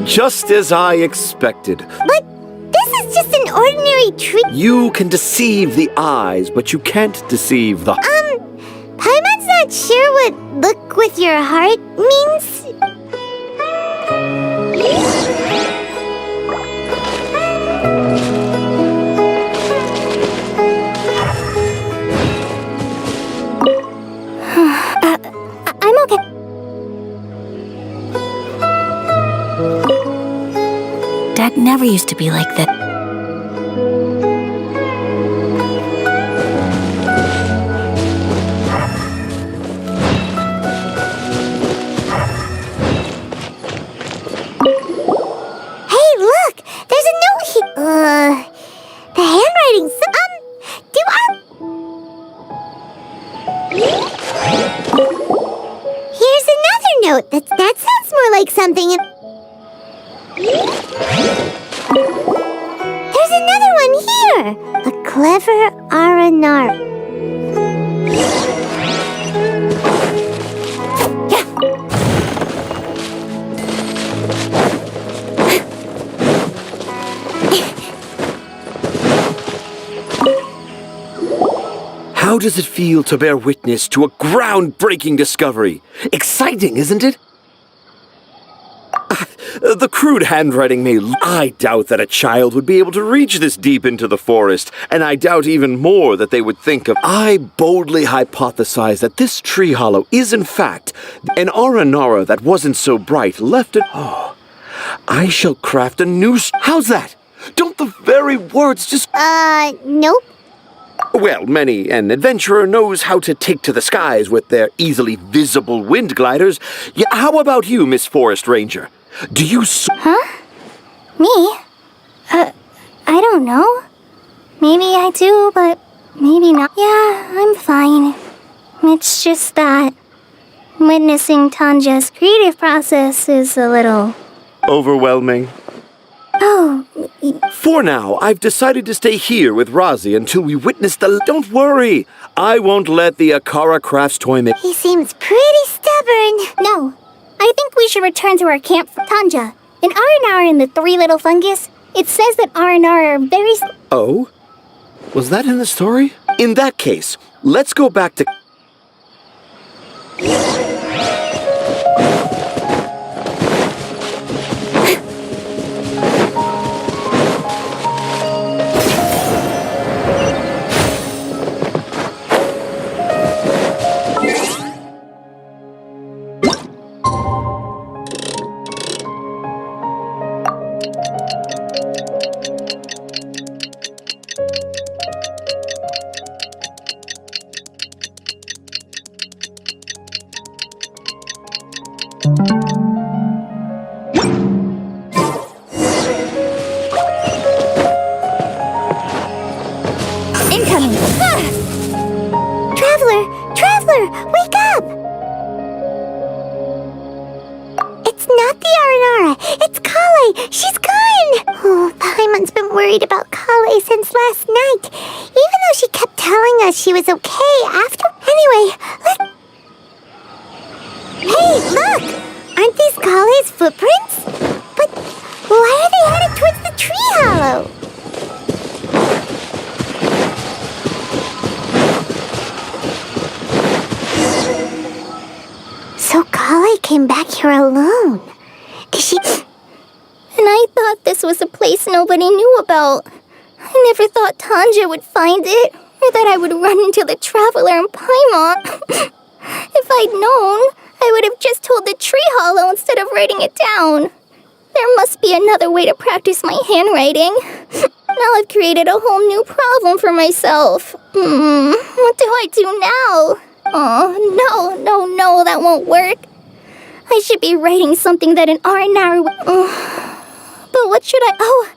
Just as I expected.
But this is just an ordinary tree.
You can deceive the eyes, but you can't deceive the...
Paimon's not sure what look with your heart means.
I'm okay.
Dad never used to be like that.
Hey, look! There's a note here. The handwriting's... Here's another note. That sounds more like something... There's another one here! A clever Aranar.
How does it feel to bear witness to a groundbreaking discovery? Exciting, isn't it? The crude handwriting may... I doubt that a child would be able to reach this deep into the forest, and I doubt even more that they would think of... I boldly hypothesize that this tree hollow is, in fact, an Aranara that wasn't so bright left it... Oh, I shall craft a new... How's that? Don't the very words just...
Nope.
Well, many an adventurer knows how to take to the skies with their easily visible wind gliders. Yeah, how about you, Miss Forest Ranger? Do you...
Huh? Me? I don't know. Maybe I do, but maybe not. Yeah, I'm fine. It's just that witnessing Tanja's creative process is a little...
overwhelming.
Oh.
For now, I've decided to stay here with Razi until we witness the... Don't worry. I won't let the Akara Crafts toy make...
He seems pretty stubborn.
No. I think we should return to our camp. Tanja, in Aranara and the Three Little Fungus, it says that Aranara are very...
Oh? Was that in the story? In that case, let's go back to...
Incoming! Traveler! Traveler! Wake up! It's not the Aranara. It's Kale. She's gone. Oh, Paimon's been worried about Kale since last night. Even though she kept telling us she was okay after... Anyway, Hey, look! Aren't these Kale's footprints? But why are they headed towards the tree hollow? So Kale came back here alone. Is she...
And I thought this was a place nobody knew about. I never thought Tanja would find it, or that I would run into the Traveler in Paimon. If I'd known, I would have just told the tree hollow instead of writing it down. There must be another way to practice my handwriting. Now I've created a whole new problem for myself. What do I do now? Oh, no, that won't work. I should be writing something that an Aranara would... But what should I... Oh,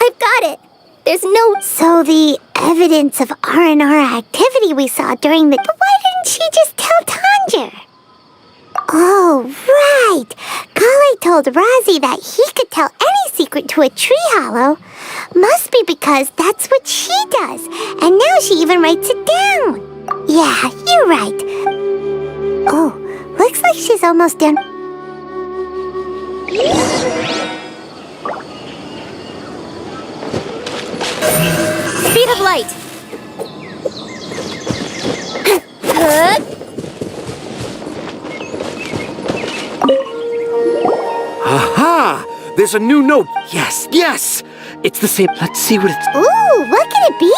I've got it. There's no...
So the evidence of Aranara activity we saw during the... Why didn't she just tell Tanger? Oh, right. Kale told Razi that he could tell any secret to a tree hollow. Must be because that's what she does. And now she even writes it down. Yeah, you're right. Oh, looks like she's almost done.
Speed of light.
Aha! There's a new note. Yes, yes! It's the same. Let's see what it's...
Ooh, what could it be?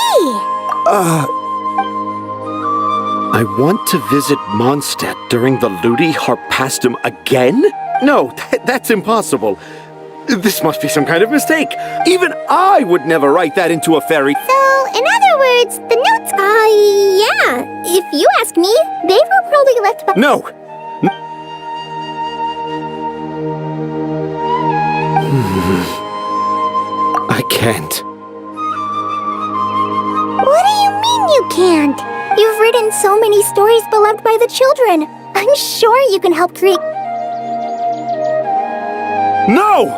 I want to visit Mondstadt during the Ludi Harpastum again? No, that's impossible. This must be some kind of mistake. Even I would never write that into a fairy.
So, in other words, the notes...
yeah. If you ask me, they were probably left by...
No! I can't.
What do you mean you can't?
You've written so many stories beloved by the children. I'm sure you can help create...
No!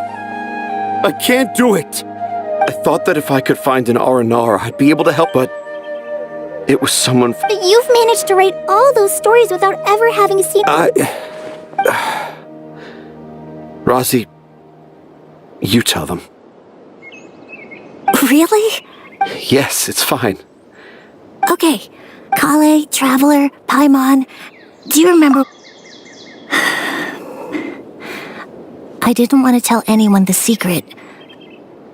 I can't do it. I thought that if I could find an Aranara, I'd be able to help, but... It was someone...
You've managed to write all those stories without ever having seen...
Razi, you tell them.
Really?
Yes, it's fine.
Okay. Kale, Traveler, Paimon. Do you remember... I didn't want to tell anyone the secret,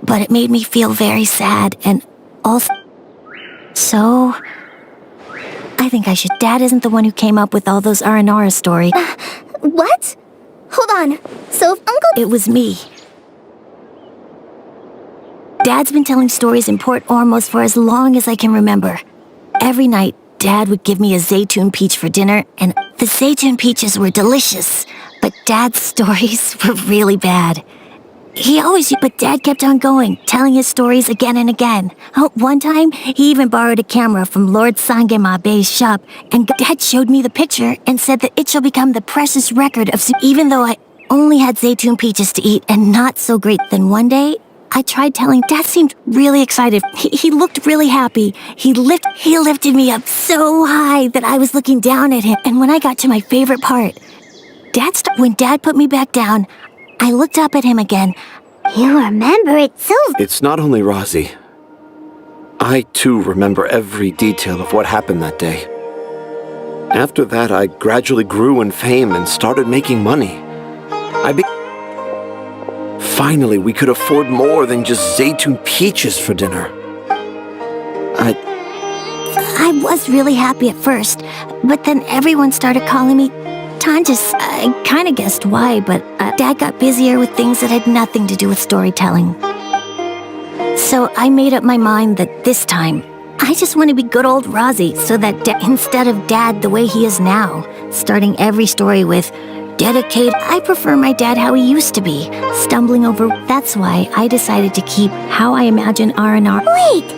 but it made me feel very sad and also... So... I think I should... Dad isn't the one who came up with all those Aranara stories.
What? Hold on. So if Uncle...
It was me. Dad's been telling stories in Port Ormos for as long as I can remember. Every night, Dad would give me a Zaytun peach for dinner, and the Zaytun peaches were delicious, but Dad's stories were really bad. He always... But Dad kept on going, telling his stories again and again. Oh, one time, he even borrowed a camera from Lord Sangema Bey's shop, and Dad showed me the picture and said that it shall become the precious record of... Even though I only had Zaytun peaches to eat and not so great, then one day... I tried telling. Dad seemed really excited. He looked really happy. He lifted me up so high that I was looking down at him. And when I got to my favorite part, when Dad put me back down, I looked up at him again.
You remember it so...
It's not only Razi. I, too, remember every detail of what happened that day. After that, I gradually grew in fame and started making money. Finally, we could afford more than just Zaytun peaches for dinner.
I was really happy at first, but then everyone started calling me Tanjas. I kind of guessed why, but Dad got busier with things that had nothing to do with storytelling. So I made up my mind that this time, I just want to be good old Razi, so that instead of Dad the way he is now, starting every story with... Dedicate. I prefer my dad how he used to be, stumbling over. That's why I decided to keep how I imagine R&R.
Wait!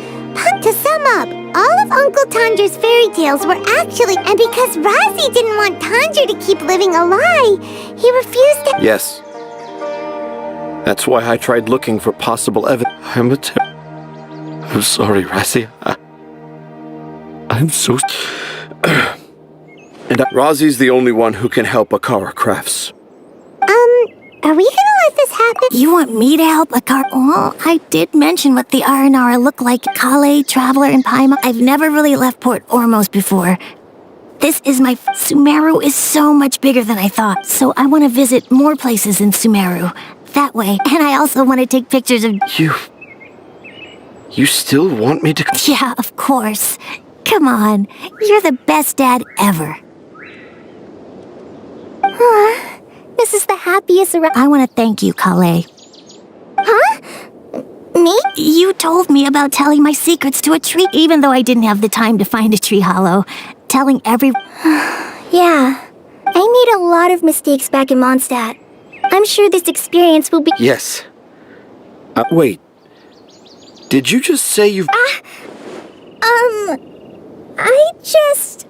To sum up, all of Uncle Tanger's fairy tales were actually... And because Razi didn't want Tanger to keep living a lie, he refused to...
Yes, That's why I tried looking for possible evidence. I'm sorry, Razzie. I'm so... And Razzie's the only one who can help Akara Crafts.
Are we gonna let this happen?
You want me to help Akara? Well, I did mention what the Aranara look like. Kale, Traveler, and Paimon. I've never really left Port Ormos before. This is my... Sumeru is so much bigger than I thought, so I want to visit more places in Sumeru. That way. And I also want to take pictures of...
You still want me to...
Yeah, of course. Come on. You're the best dad ever.
This is the happiest around.
I want to thank you, Kale.
Huh? Me?
You told me about telling my secrets to a tree, even though I didn't have the time to find a tree hollow. Telling every...
Yeah. I made a lot of mistakes back in Mondstadt. I'm sure this experience will be...
Yes. Wait. Did you just say you've...
I just...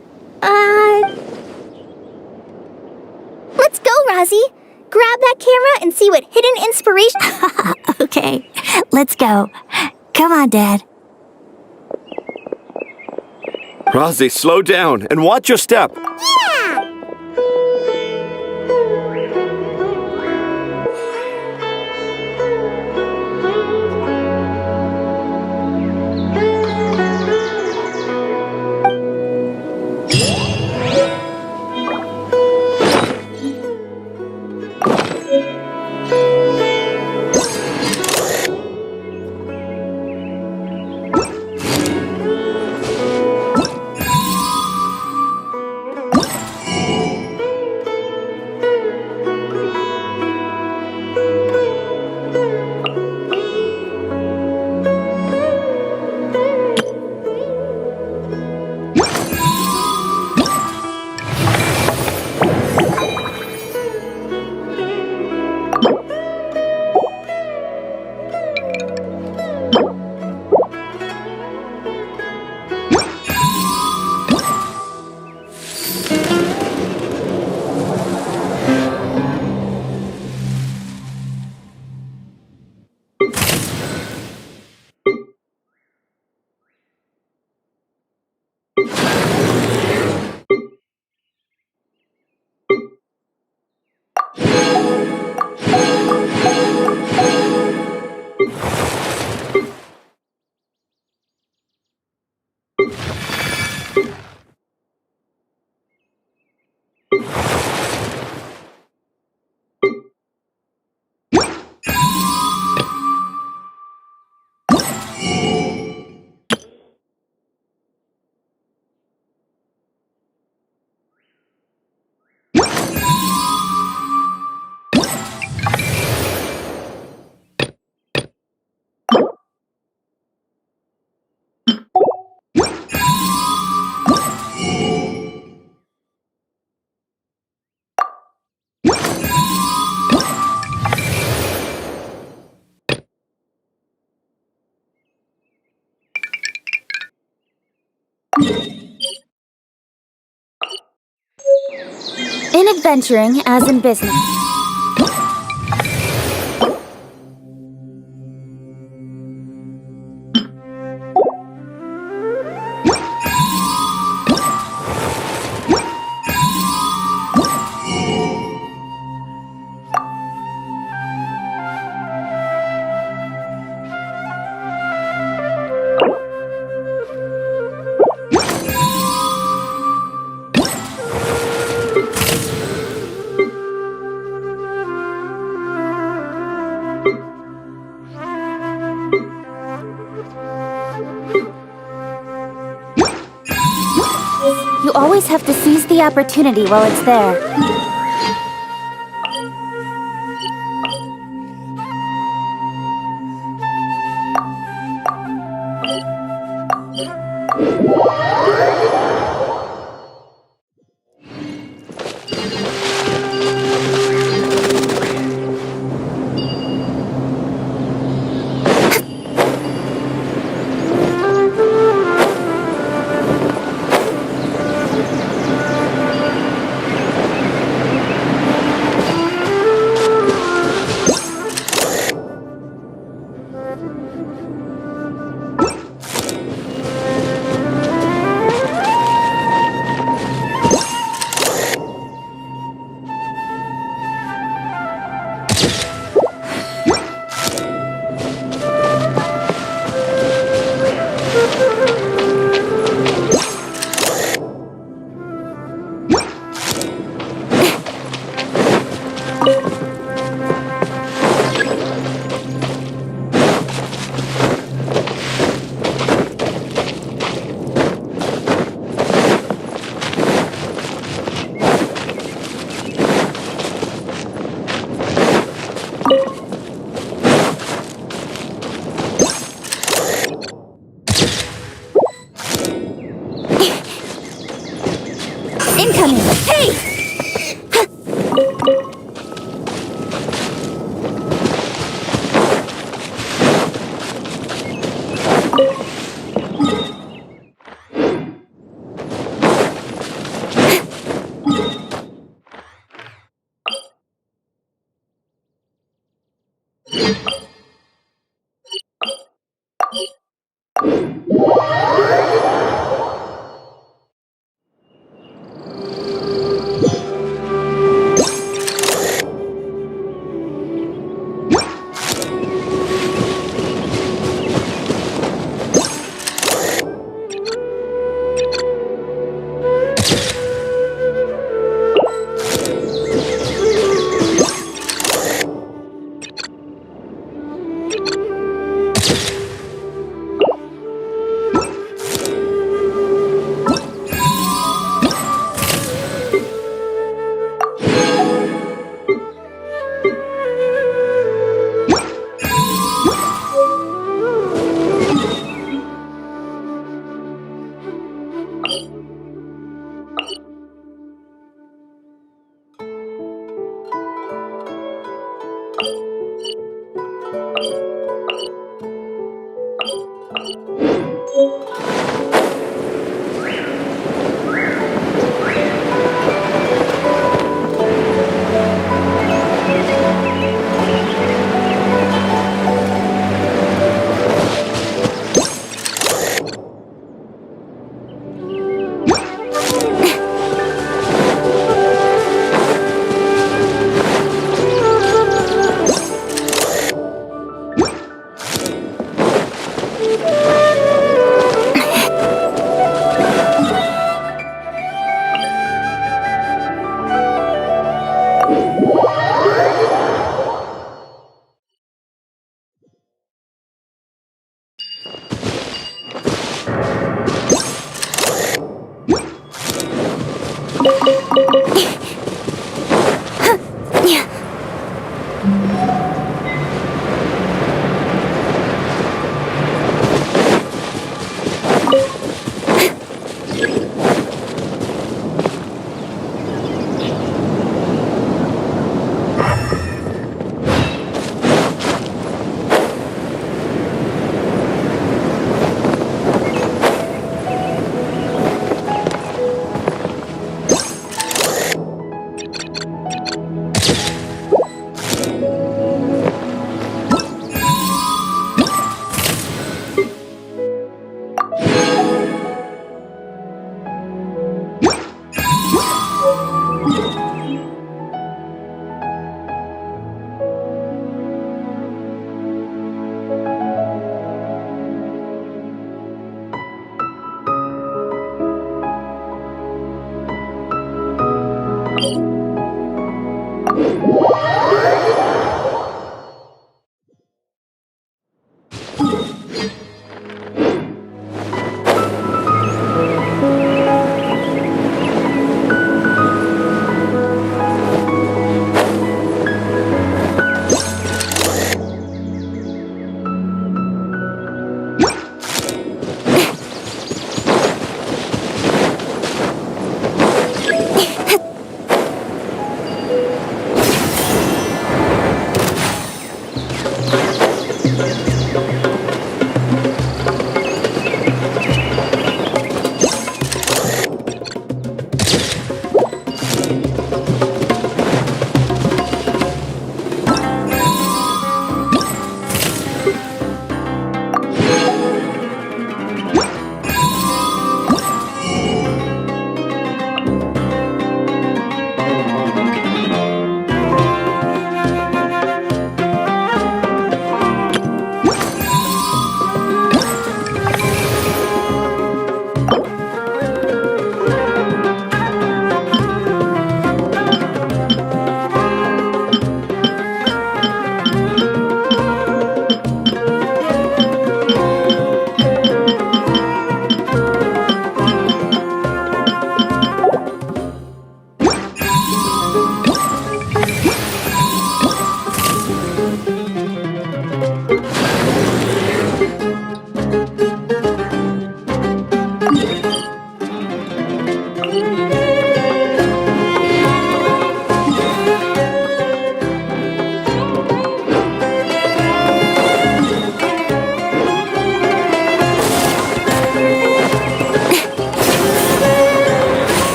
Let's go, Razzie. Grab that camera and see what hidden inspiration...
Okay, let's go. Come on, Dad.
Razzie, slow down and watch your step.
Yeah!
In adventuring, as in business. You always have to seize the opportunity while it's there.
Incoming! Hey!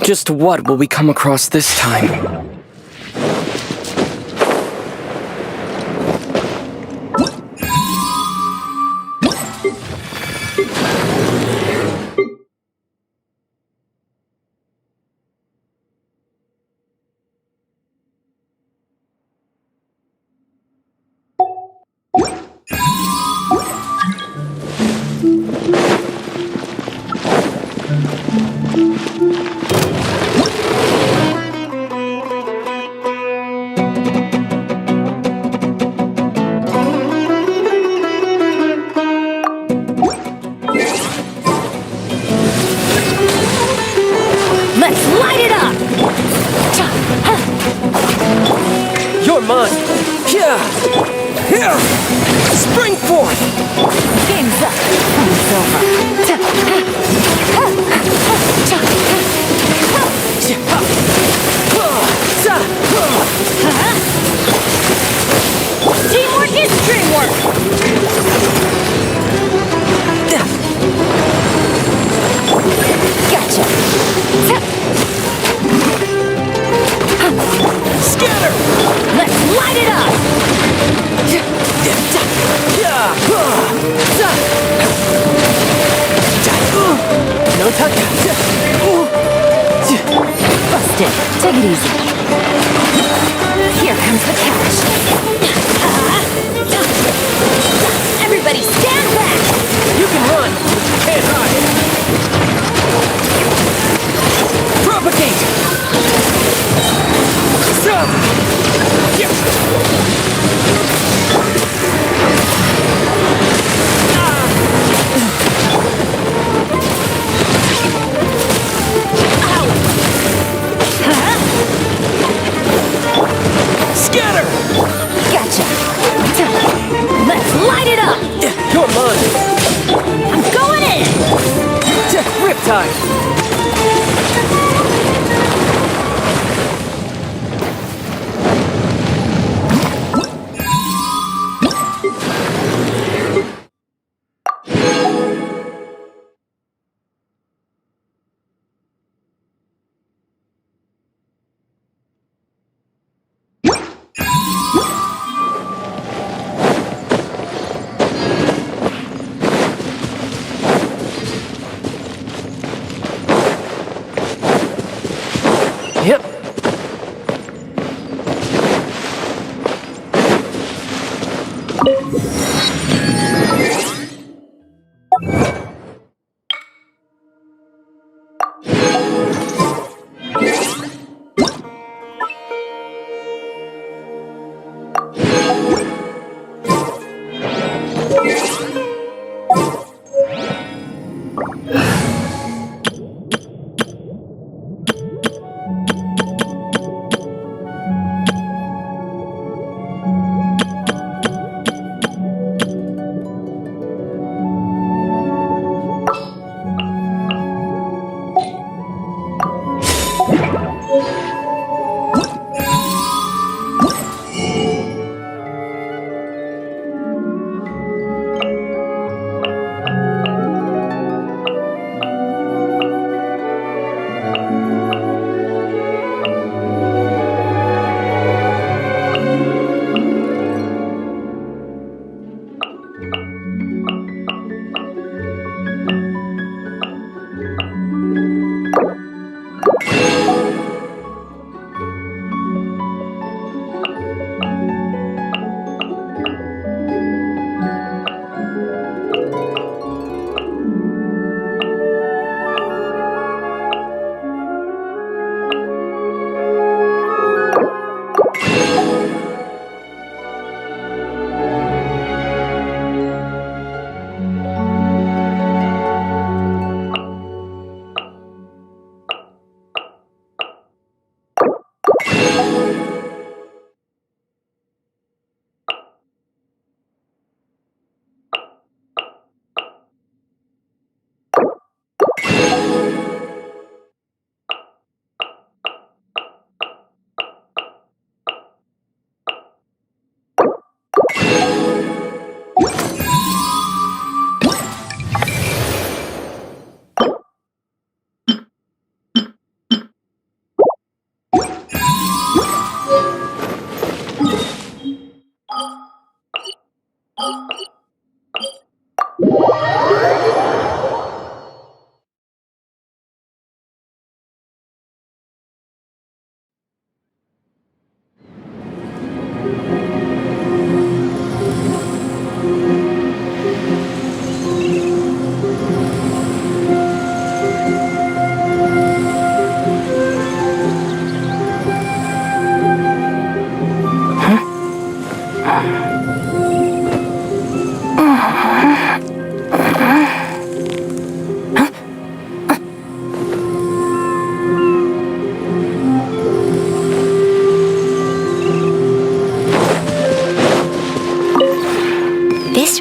Just what will we come across this time? You're mine! Yeah! Here! Spring forth!
Game's up. It's over. Teamwork is dreamwork! Gotcha!
Scatter!
Let's light it up!
No taka!
Busted. Take it easy. Here comes the catch. Everybody stand back!
You can run! Can't hide! Propagate! Stop! Scatter!
Gotcha. Let's light it up!
You're mine!
I'm going in!
Riptide! Yep.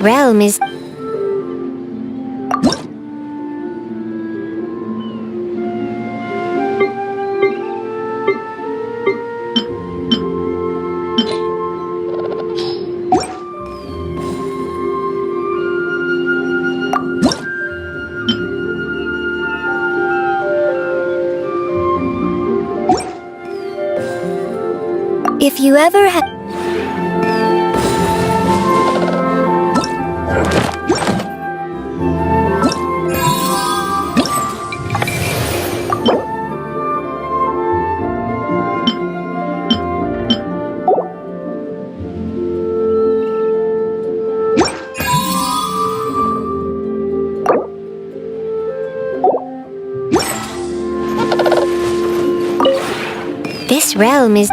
realm is... If you ever have... This realm is...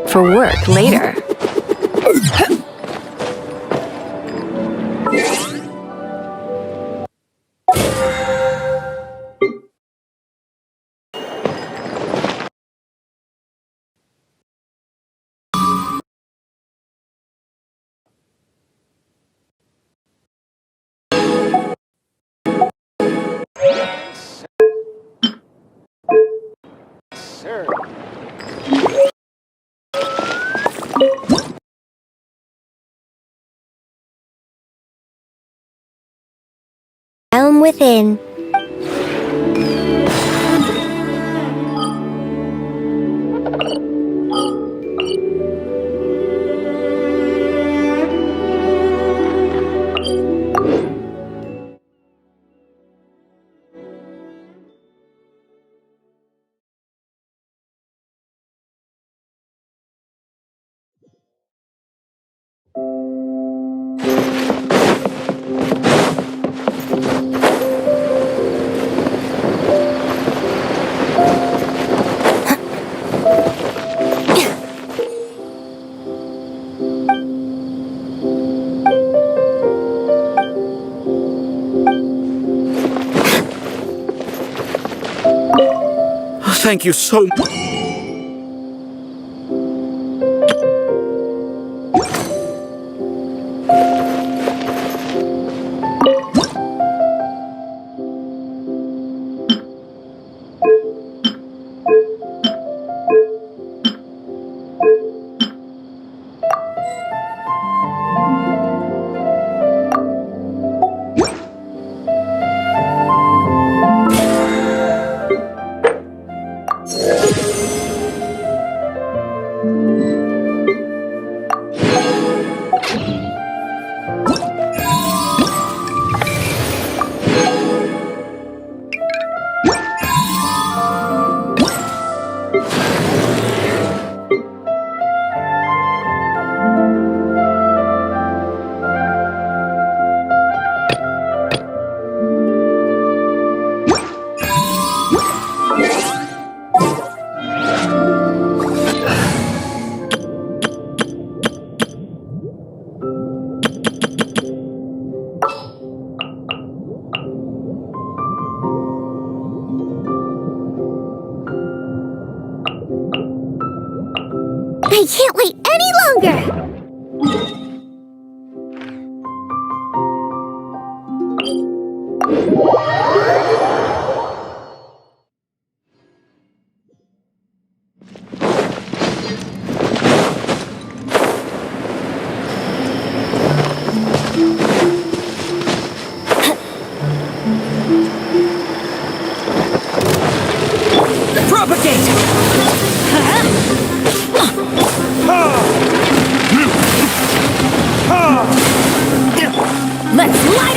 For work later.
Sir.
Realm within.
Thank you so much.
I can't wait any longer!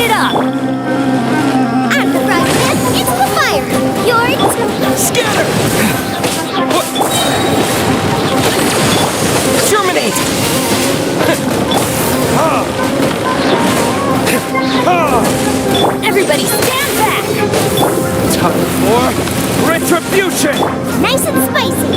Light it up!
I'm the broadcast into the fire. You're to...
Scatter! Terminate!
Everybody stand back!
Time for retribution!
Nice and spicy.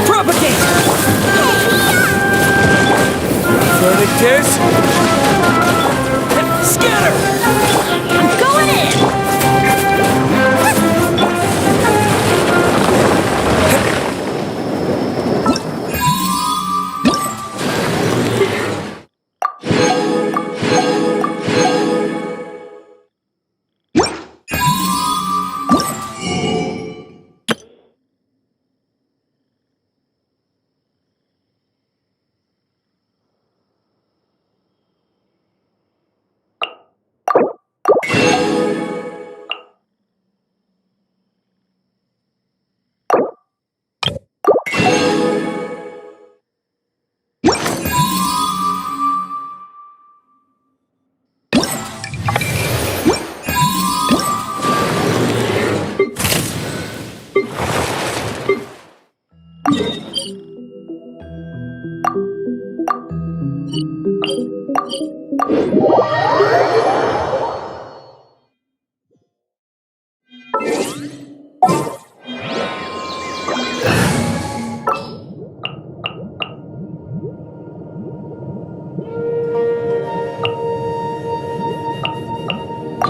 Propagate! Verdict is... Scatter!
I'm going in!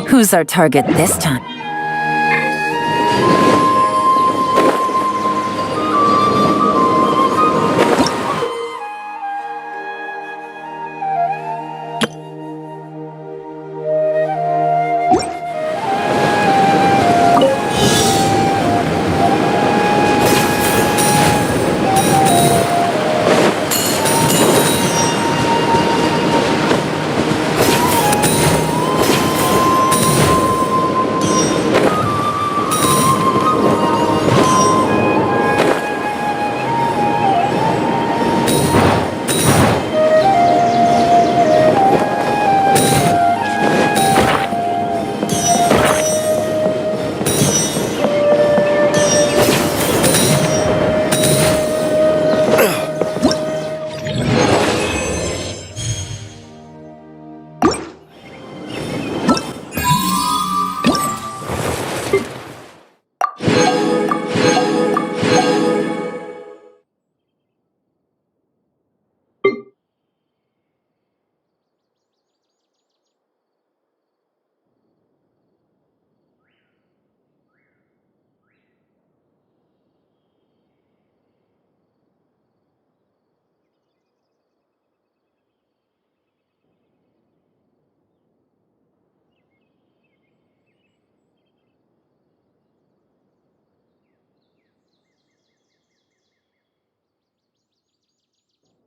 Who's our target this time?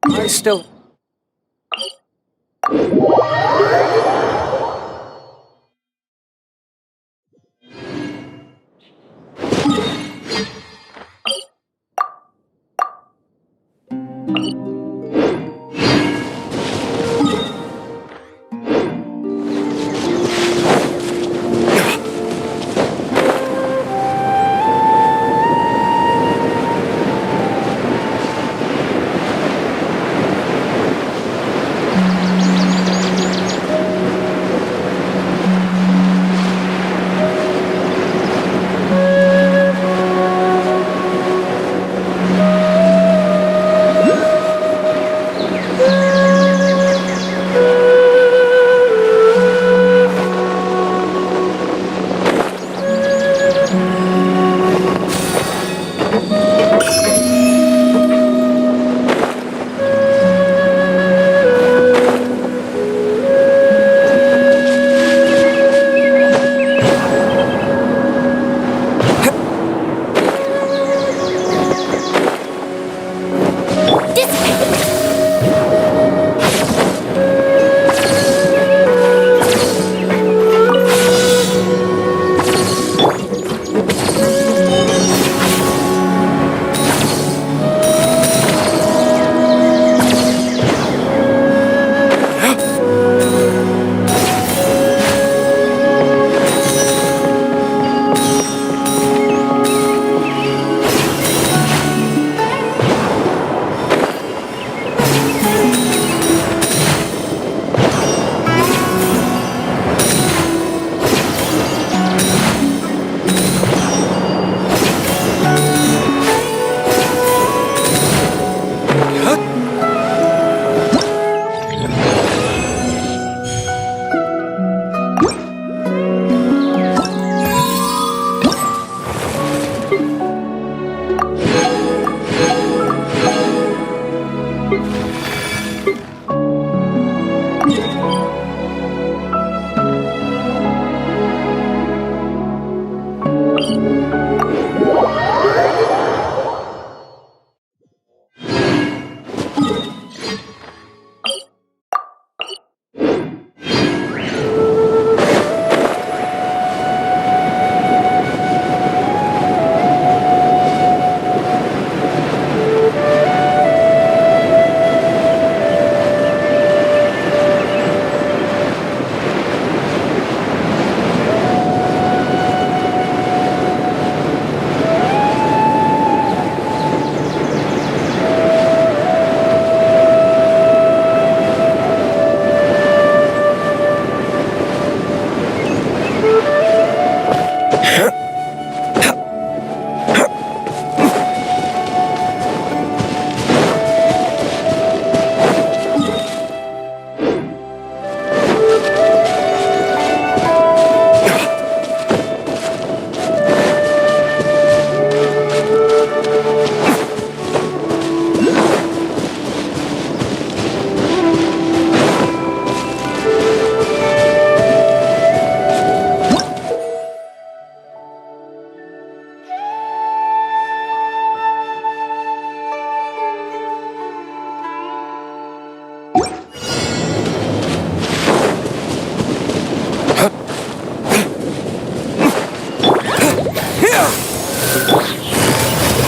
I still...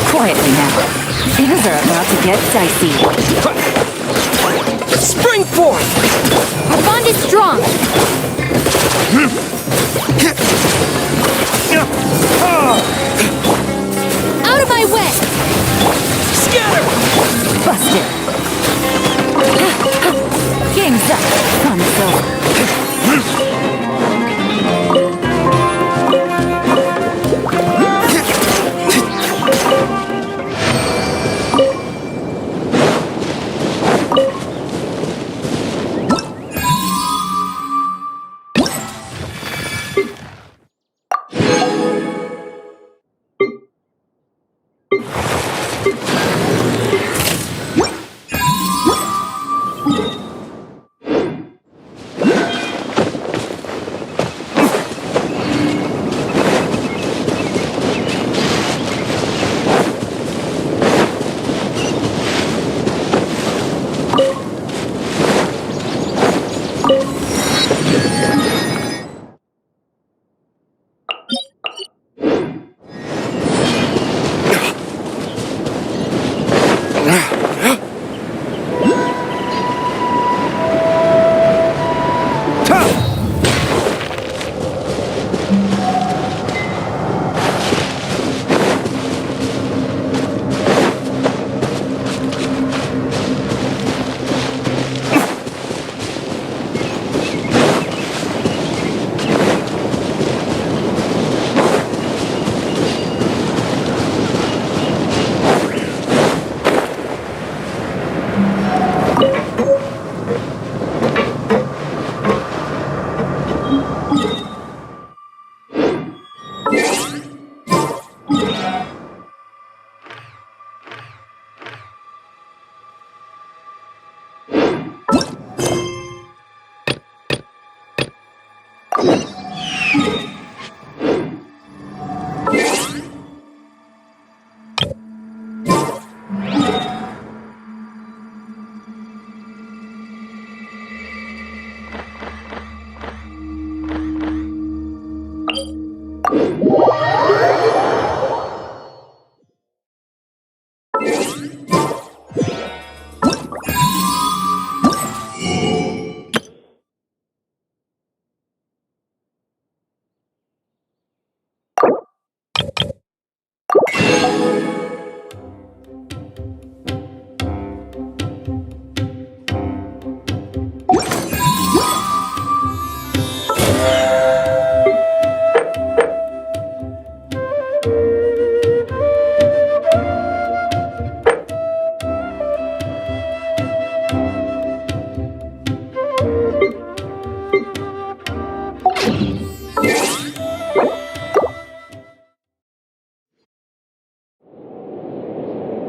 Quietly now. Things are about to get dicey.
Spring forth!
Our bond is strong. Out of my way!
Scatter!
Busted. Game's up. Fun's over.